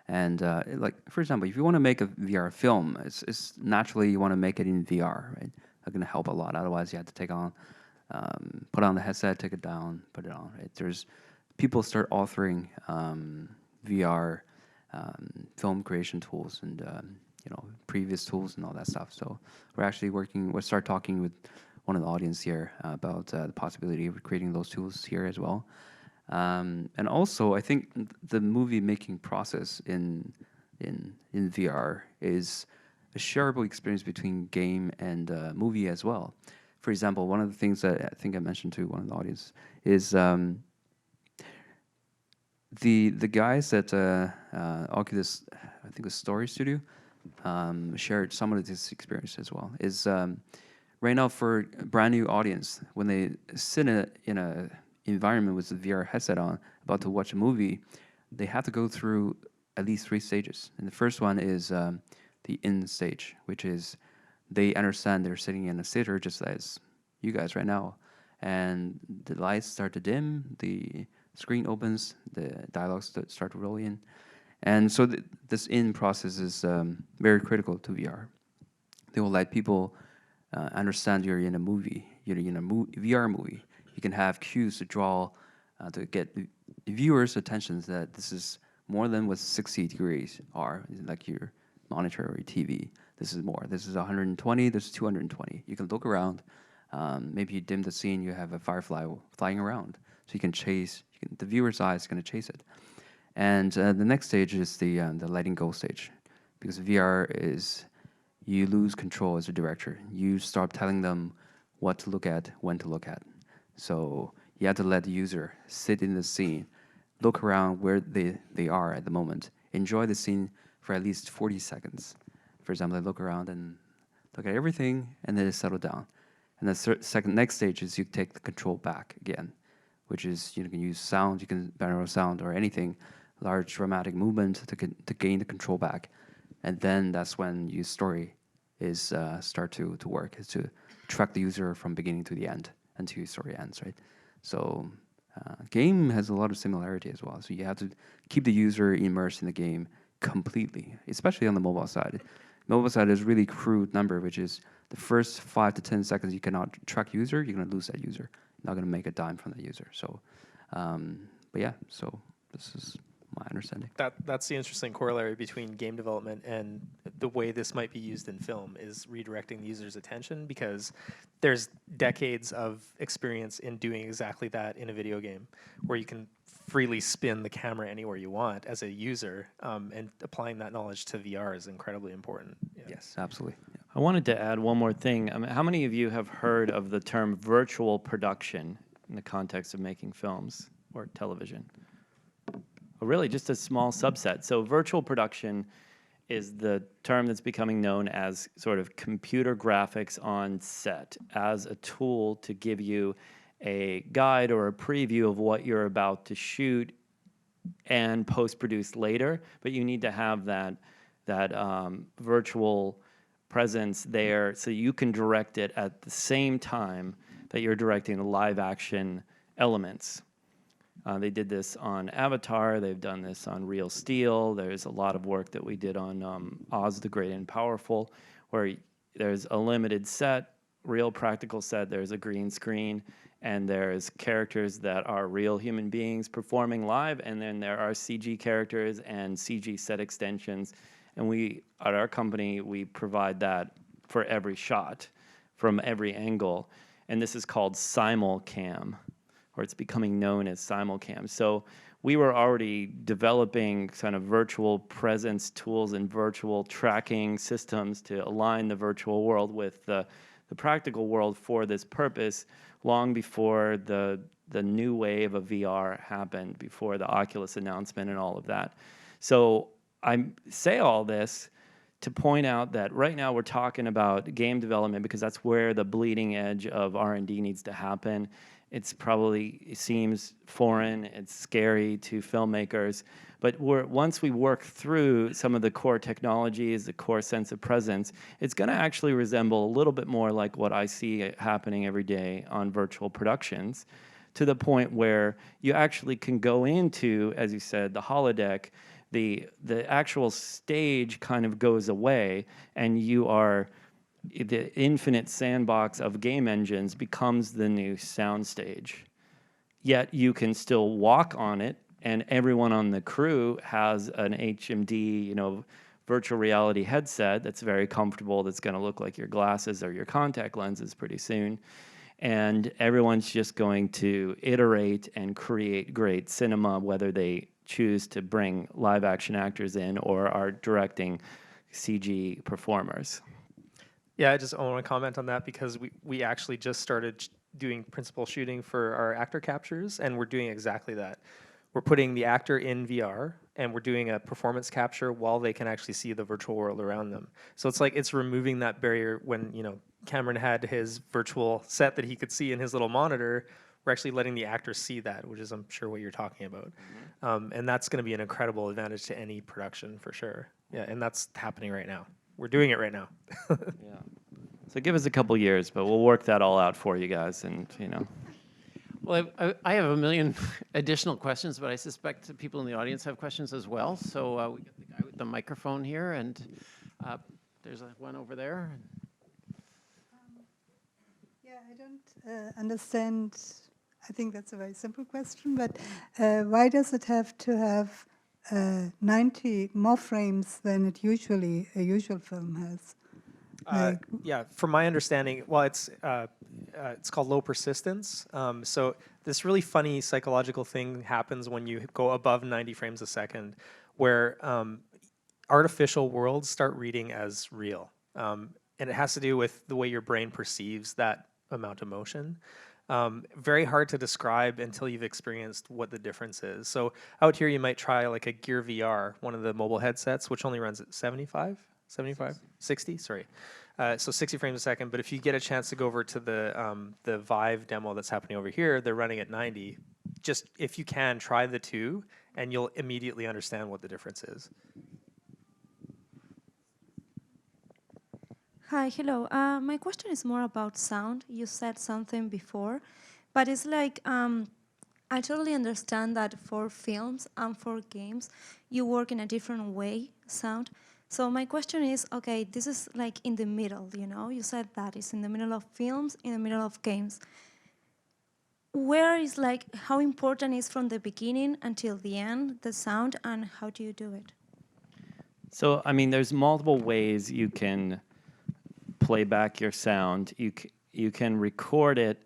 And like, for example, if you want to make a VR film, it's naturally you want to make it in VR, right? That's going to help a lot. Otherwise, you have to take on, put on the headset, take it down, put it on, right? There's people start authoring VR film creation tools and you know, previous tools and all that stuff. So we're actually we'll start talking with one of the audience here about the possibility of creating those tools here as well. And also, I think the movie making process in VR is a shareable experience between game and movie as well. For example, one of the things that I think I mentioned to one of the audience is the guys at Oculus, I think the Story Studio, shared some of this experience as well. Is right now for a brand new audience, when they sit in a environment with the VR headset on, about to watch a movie, they have to go through at least 3 stages. And the first one is the in stage, which is they understand they're sitting in a theater just as you guys right now, and the lights start to dim, the screen opens, the dialogues start to roll in. And so this in process is very critical to VR. They will let people understand you're in a movie, you're in a VR movie. You can have cues to draw, to get the viewer's attention that this is more than what 60 degrees are, like your monitor or your TV. This is more. This is 120, this is 220. You can look around. Maybe you dim the scene, you have a firefly flying around. So you can chase, the viewer's eye is going to chase it. And the next stage is the letting go stage. Because VR is, you lose control as a director. You start telling them what to look at, when to look at. So you have to let the user sit in the scene, look around where they are at the moment, enjoy the scene for at least 40 seconds. For example, they look around and look at everything, and then they settle down. And the next stage is you take the control back again, which is you can use sound, you can binaural sound or anything, large dramatic movement to gain the control back. And then that's when your story is start to work, is to track the user from beginning to the end until your story ends, right? So game has a lot of similarity as well. So you have to keep the user immersed in the game completely, especially on the mobile side. mobile side is really crude number, which is the first 5 to 10 seconds you cannot track user, you're going to lose that user. You're not going to make a dime from that user. So, but yeah, so this is my understanding. That's the interesting corollary between game development and the way this might be used in film is redirecting the user's attention, because there's decades of experience in doing exactly that in a video game, where you can freely spin the camera anywhere you want as a user, and applying that knowledge to VR is incredibly important. Yeah. Yes, absolutely. Yeah. I wanted to add one more thing. How many of you have heard of the term virtual production in the context of making films or television? Really, just a small subset. So virtual production is the term that's becoming known as sort of computer graphics on set as a tool to give you a guide or a preview of what you're about to shoot and post-produce later, but you need to have that virtual presence there so you can direct it at the same time that you're directing the live action elements. They did this on Avatar. They've done this on Real Steel. There's a lot of work that we did on Oz the Great and Powerful, where there's a limited set, real practical set. There's a green screen, and there's characters that are real human beings performing live, and then there are CG characters and CG set extensions. And we, at our company, we provide that for every shot, from every angle. And this is called simulcam, or it's becoming known as simulcam. So we were already developing kind of virtual presence tools and virtual tracking systems to align the virtual world with the practical world for this purpose long before the new wave of VR happened, before the Oculus announcement and all of that. So I say all this to point out that right now we're talking about game development because that's where the bleeding edge of R&D needs to happen. It seems foreign, it's scary to filmmakers, but once we work through some of the core technologies, the core sense of presence, it's going to actually resemble a little bit more like what I see happening every day on virtual productions, to the point where you actually can go into, as you said, the holodeck, the actual stage kind of goes away, and the infinite sandbox of game engines becomes the new soundstage. Yet you can still walk on it, and everyone on the crew has an HMD, virtual reality headset that's very comfortable, that's going to look like your glasses or your contact lenses pretty soon. And everyone's just going to iterate and create great cinema, whether they choose to bring live action actors in or are directing CG performers. Yeah, I want to comment on that because we actually just started doing principal shooting for our actor captures, and we're doing exactly that. We're putting the actor in VR, and we're doing a performance capture while they can actually see the virtual world around them. So it's removing that barrier. When Cameron had his virtual set that he could see in his little monitor, we're actually letting the actor see that, which is, I'm sure, what you're talking about. Mm-hmm. And that's going to be an incredible advantage to any production for sure. Yeah, and that's happening right now. We're doing it right now. Yeah. So give us a couple years, but we'll work that all out for you guys, and Well, I have a million additional questions, but I suspect that people in the audience have questions as well. So we got the guy with the microphone here, and there's one over there. Yeah, I don't understand. I think that's a very simple question, but why does it have to have 90 more frames than a usual film has? Yeah, from my understanding, well, it's called low persistence. So this really funny psychological thing happens when you go above 90 frames a second, where artificial worlds start reading as real. And it has to do with the way your brain perceives that amount of motion. Very hard to describe until you've experienced what the difference is. So out here, you might try like a Gear VR, one of the mobile headsets, which only runs at 60, sorry. So 60 frames a second, but if you get a chance to go over to the Vive demo that's happening over here, they're running at 90. Just, if you can, try the two, and you'll immediately understand what the difference is. Hi, hello. My question is more about sound. You said something before, but it's like, I totally understand that for films and for games, you work in a different way, sound. So my question is, okay, this is like in the middle, you know? You said that it's in the middle of films, in the middle of games. Where is like, how important is from the beginning until the end, the sound, and how do you do it? So, I mean, there's multiple ways you can play back your sound. You can record it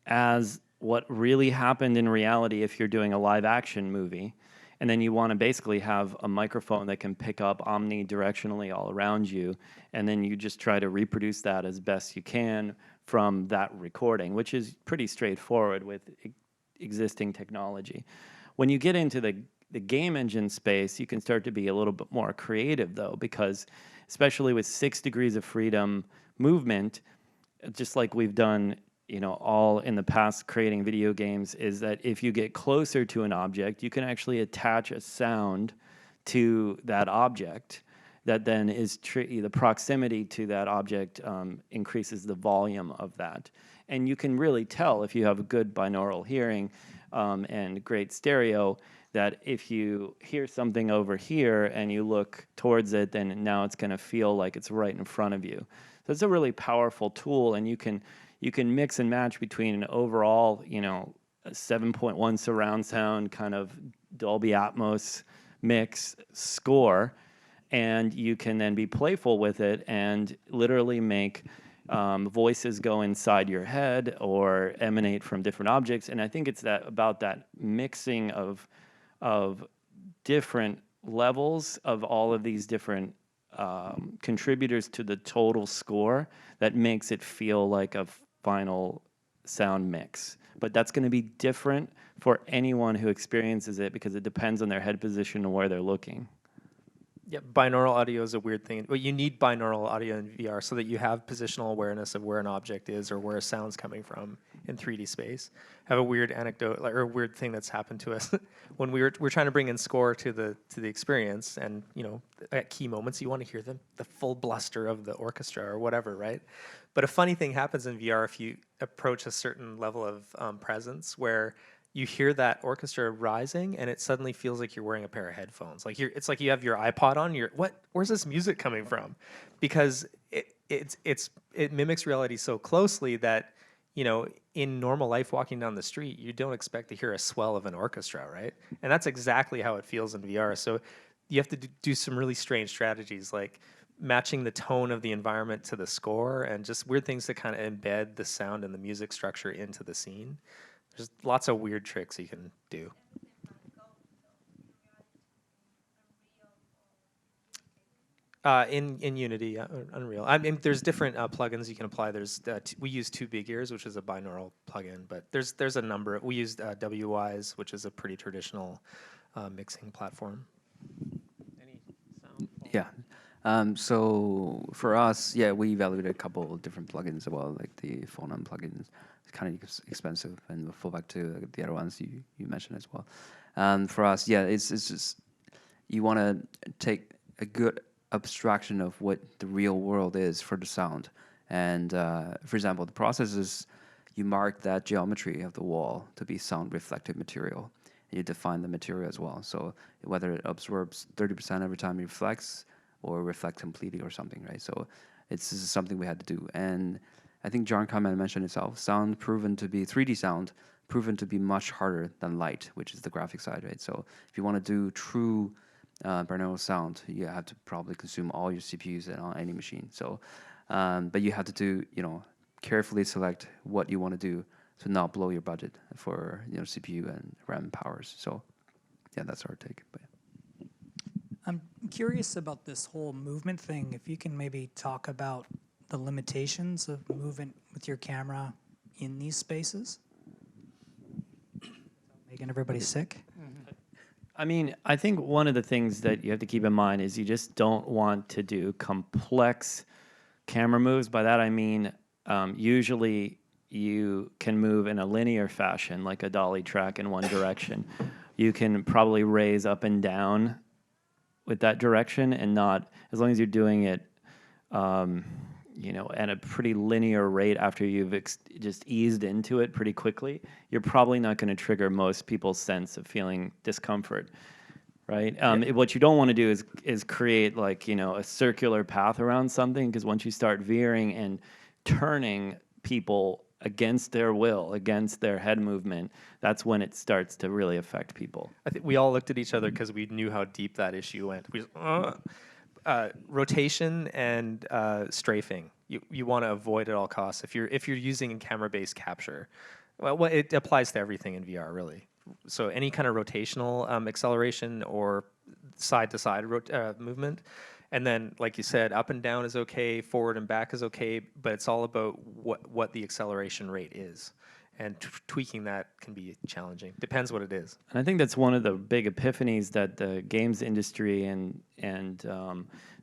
as what really happened in reality if you're doing a live action movie. And then you want to basically have a microphone that can pick up omnidirectionally all around you. And then you just try to reproduce that as best you can from that recording, which is pretty straightforward with existing technology. When you get into the game engine space, you can start to be a little bit more creative, though, because especially with 6 degrees of freedom movement, just like we've done, you know, all in the past creating video games, is that if you get closer to an object, you can actually attach a sound to that object that then is the proximity to that object increases the volume of that. And you can really tell if you have a good binaural hearing and great stereo, that if you hear something over here and you look towards it, then now it's going to feel like it's right in front of you. So it's a really powerful tool, and you can mix and match between an overall, you know, a 7.1 surround sound kind of Dolby Atmos mix score, and you can then be playful with it and literally make voices go inside your head or emanate from different objects. And I think it's about that mixing of different levels of all of these different contributors to the total score that makes it feel like a final sound mix. But that's going to be different for anyone who experiences it because it depends on their head position and where they're looking. Yeah, binaural audio is a weird thing. But you need binaural audio in VR so that you have positional awareness of where an object is or where a sound's coming from in 3D space. I have a weird anecdote, or a weird thing that's happened to us when we're trying to bring in score to the experience, and you know, at key moments you want to hear the full bluster of the orchestra or whatever, right? But a funny thing happens in VR if you approach a certain level of presence where you hear that orchestra rising, and it suddenly feels like you're wearing a pair of headphones. Like it's like you have your iPod on. Where's this music coming from? Because it mimics reality so closely that, you know, in normal life, walking down the street, you don't expect to hear a swell of an orchestra, right? And that's exactly how it feels in VR. So you have to do some really strange strategies, like matching the tone of the environment to the score, and just weird things to kind of embed the sound and the music structure into the scene. There's lots of weird tricks you can do. In Unity, Unreal. I mean, there's different plugins you can apply. There's we use 2 Big Ears, which is a binaural plugin, but there's a number. We used WWise, which is a pretty traditional mixing platform. Any sound? Yeah. So for us, yeah, we evaluated a couple of different plugins as well, like the phone plugins. It's kind of expensive, and we'll fall back to the other ones you mentioned as well. For us, yeah, it's just you want to take a good abstraction of what the real world is for the sound. And for example, the process is you mark that geometry of the wall to be sound reflective material. And you define the material as well. So whether it absorbs 30% every time it reflects or reflects completely or something, right? So this is something we had to do. And I think John Kamen mentioned itself, 3D sound proven to be much harder than light, which is the graphic side, right? So if you want to do true binaural sound, you have to probably consume all your CPUs on any machine. So, but you have to do, you know, carefully select what you want to do to not blow your budget for, you know, CPU and RAM powers. So, yeah, that's our take. But I'm curious about this whole movement thing. If you can maybe talk about the limitations of movement with your camera in these spaces, making everybody sick. I mean, I think one of the things that you have to keep in mind is you just don't want to do complex camera moves. By that I mean, usually you can move in a linear fashion, like a dolly track in one direction. You can probably raise up and down with that direction, and not, as long as you're doing it, you know, at a pretty linear rate after you've just eased into it pretty quickly, you're probably not going to trigger most people's sense of feeling discomfort. right? What you don't want to do is create like, you know, a circular path around something, because once you start veering and turning people against their will, against their head movement, that's when it starts to really affect people. I think we all looked at each other because we knew how deep that issue went. We rotation and strafing. You want to avoid at all costs if you're using camera-based capture. Well, it applies to everything in VR, really. So any kind of rotational acceleration or side-to-side movement, and then, like you said, up and down is okay, forward and back is okay, but it's all about what the acceleration rate is. And tweaking that can be challenging. Depends what it is. And I think that's one of the big epiphanies that the games industry and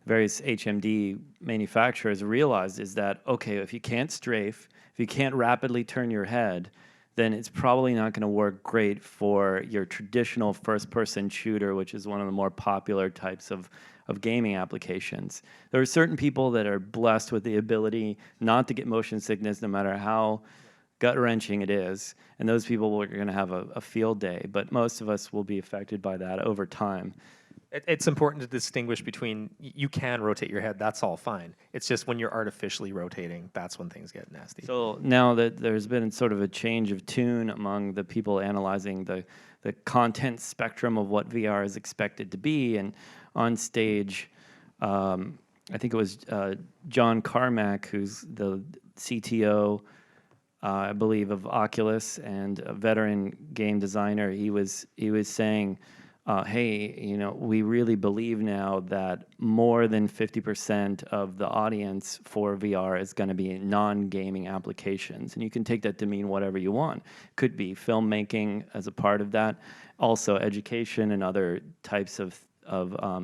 various HMD manufacturers realized, is that, okay, if you can't strafe, if you can't rapidly turn your head, then it's probably not going to work great for your traditional first-person shooter, which is one of the more popular types of gaming applications. There are certain people that are blessed with the ability not to get motion sickness no matter how gut-wrenching it is, and those people are going to have a field day, but most of us will be affected by that over time. It's important to distinguish between, you can rotate your head, that's all fine. It's just when you're artificially rotating, that's when things get nasty. So now that there's been sort of a change of tune among the people analyzing the content spectrum of what VR is expected to be, and on stage, I think it was John Carmack, who's the CTO, I believe, of Oculus and a veteran game designer. He was saying, hey, you know, we really believe now that more than 50% of the audience for VR is going to be non-gaming applications. And you can take that to mean whatever you want. Could be filmmaking as a part of that, also education and other types of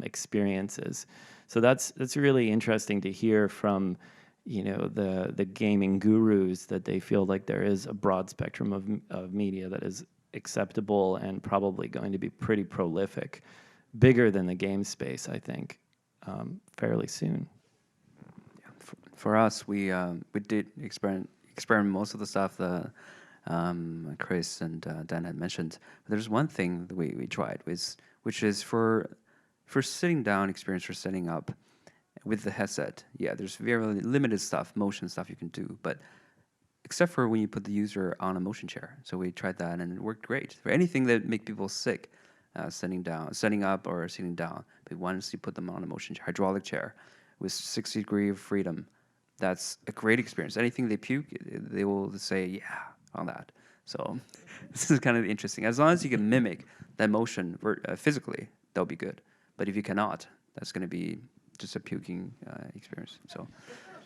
experiences. So that's really interesting to hear from, you know, the gaming gurus, that they feel like there is a broad spectrum of media that is acceptable and probably going to be pretty prolific, bigger than the game space, I think, fairly soon. Yeah. For us, we did experiment most of the stuff that Chris and Dan had mentioned. But there's one thing that we tried, which is for sitting down experience, for setting up with the headset. Yeah, there's very limited stuff, motion stuff you can do, but except for when you put the user on a motion chair. So we tried that, and it worked great. For anything that make people sick, setting up or sitting down, but once you put them on a motion chair, hydraulic chair, with 60 degrees of freedom, that's a great experience. Anything they puke, they will say, yeah, on that. So this is kind of interesting. As long as you can mimic that motion physically, that'll be good. But if you cannot, that's going to be just a puking experience. So.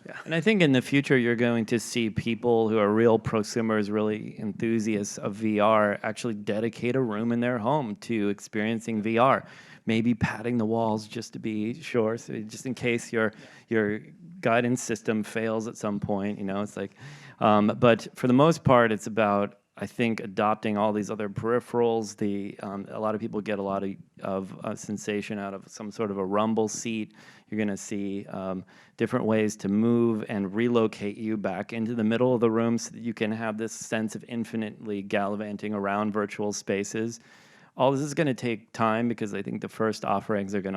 Yeah. And I think in the future, you're going to see people who are real prosumers, really enthusiasts of VR, actually dedicate a room in their home to experiencing VR. Maybe padding the walls just to be sure, so just in case your guidance system fails at some point, you know, it's like, but for the most part, it's about, I think, adopting all these other peripherals. A lot of people get a lot of sensation out of some sort of a rumble seat. You're going to see different ways to move and relocate you back into the middle of the room so that you can have this sense of infinitely gallivanting around virtual spaces. All this is going to take time, because I think the first offerings are going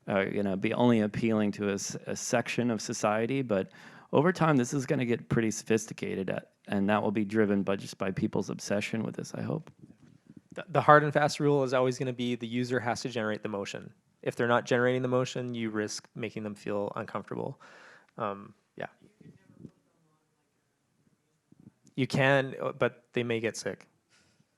to be only appealing to a section of society, but over time, this is going to get pretty sophisticated, and that will be driven just by people's obsession with this, I hope. The hard and fast rule is always going to be the user has to generate the motion. If they're not generating the motion, you risk making them feel uncomfortable. Yeah. You can, but they may get sick.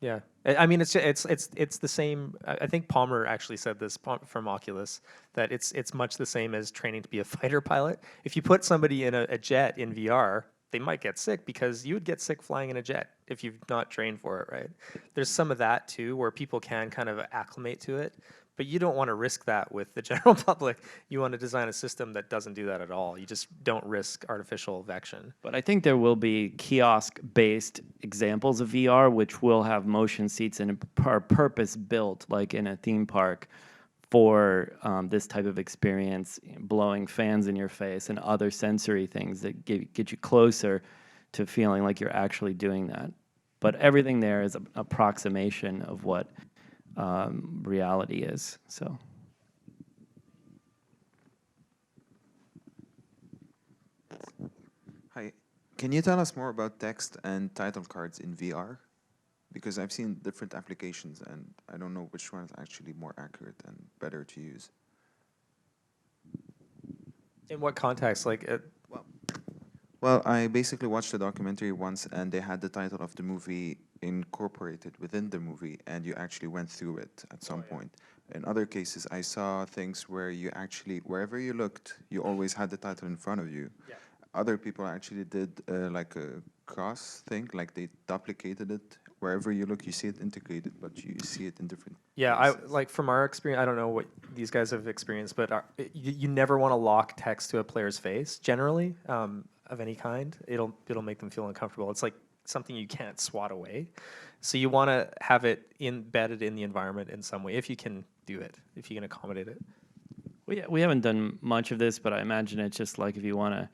Yeah. I mean, it's the same. I think Palmer actually said this from Oculus, that it's much the same as training to be a fighter pilot. If you put somebody in a jet in VR, they might get sick, because you would get sick flying in a jet if you've not trained for it, right? There's some of that too, where people can kind of acclimate to it, but you don't want to risk that with the general public. You want to design a system that doesn't do that at all. You just don't risk artificial vection. But I think there will be kiosk-based examples of VR which will have motion seats and are purpose-built, like in a theme park, for this type of experience, blowing fans in your face and other sensory things that get you closer to feeling like you're actually doing that. But everything there is an approximation of what reality is. So. Hi, can you tell us more about text and title cards in VR? Because I've seen different applications and I don't know which one is actually more accurate and better to use. In what context? Like, Well, I basically watched a documentary once and they had the title of the movie incorporated within the movie and you actually went through it at some point. In other cases, I saw things where you actually, wherever you looked, you always had the title in front of you. Yeah. Other people actually did like a cross thing, like they duplicated it. Wherever you look, you see it integrated, but you see it in different Yeah, places. like from our experience, I don't know what these guys have experienced, but you never want to lock text to a player's face generally, of any kind. It'll make them feel uncomfortable. It's like something you can't swat away. So you want to have it embedded in the environment in some way, if you can do it, if you can accommodate it. We haven't done much of this, but I imagine it's just like if you want to,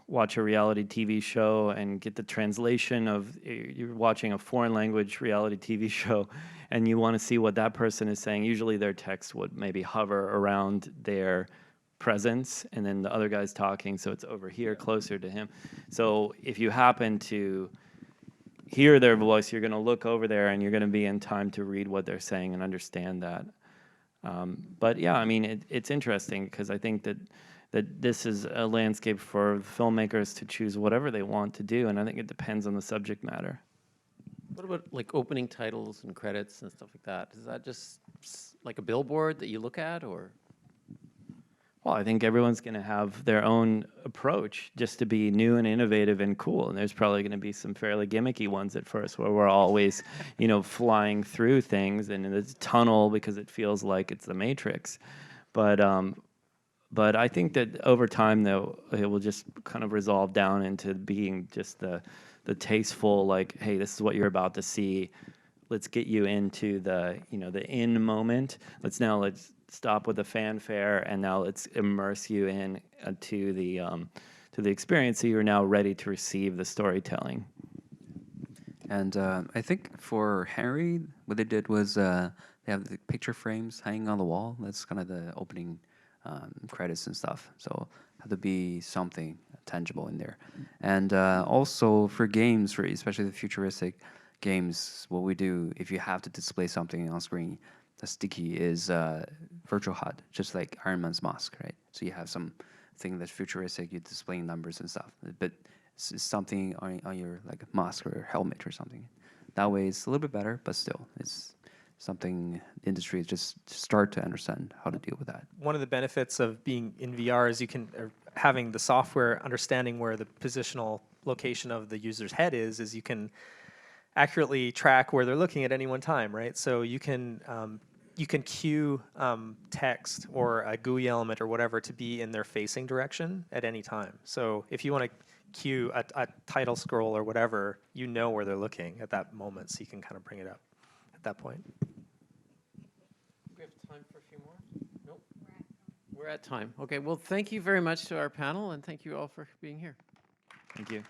watch a reality TV show and get the translation of, you're watching a foreign language reality TV show and you want to see what that person is saying. Usually their text would maybe hover around their presence and then the other guy's talking, so it's over here closer to him. So if you happen to hear their voice, you're going to look over there and you're going to be in time to read what they're saying and understand that. But yeah, I mean, it's interesting because I think that this is a landscape for filmmakers to choose whatever they want to do, and I think it depends on the subject matter. What about like opening titles and credits and stuff like that? Is that just like a billboard that you look at, or? Well, I think everyone's going to have their own approach just to be new and innovative and cool, and there's probably going to be some fairly gimmicky ones at first where we're always, flying through things and in this tunnel because it feels like it's the Matrix. But I think that over time, though, it will just kind of resolve down into being just the tasteful, like, hey, this is what you're about to see. Let's get you into the in moment. Let's stop with the fanfare, and now let's immerse you in to the experience, so you're now ready to receive the storytelling. And I think for Henry, what they did was they have the picture frames hanging on the wall. That's kind of the opening credits and stuff. So have to be something tangible in there. And also for games, for especially the futuristic games, what we do, if you have to display something on screen, the sticky is virtual HUD, just like Iron Man's mask, right? So you have something that's futuristic, you're displaying numbers and stuff, but it's something on your like mask or helmet or something. That way it's a little bit better, but still, it's something the industry just start to understand how to deal with that. One of the benefits of being in VR is having the software understanding where the positional location of the user's head is you can accurately track where they're looking at any one time, right? So you can cue text or a GUI element or whatever to be in their facing direction at any time. So if you want to cue a title scroll or whatever, you know where they're looking at that moment, so you can kind of bring it up at that point. We have time for a few more? Nope. We're at time. Okay, well, thank you very much to our panel, and thank you all for being here. Thank you.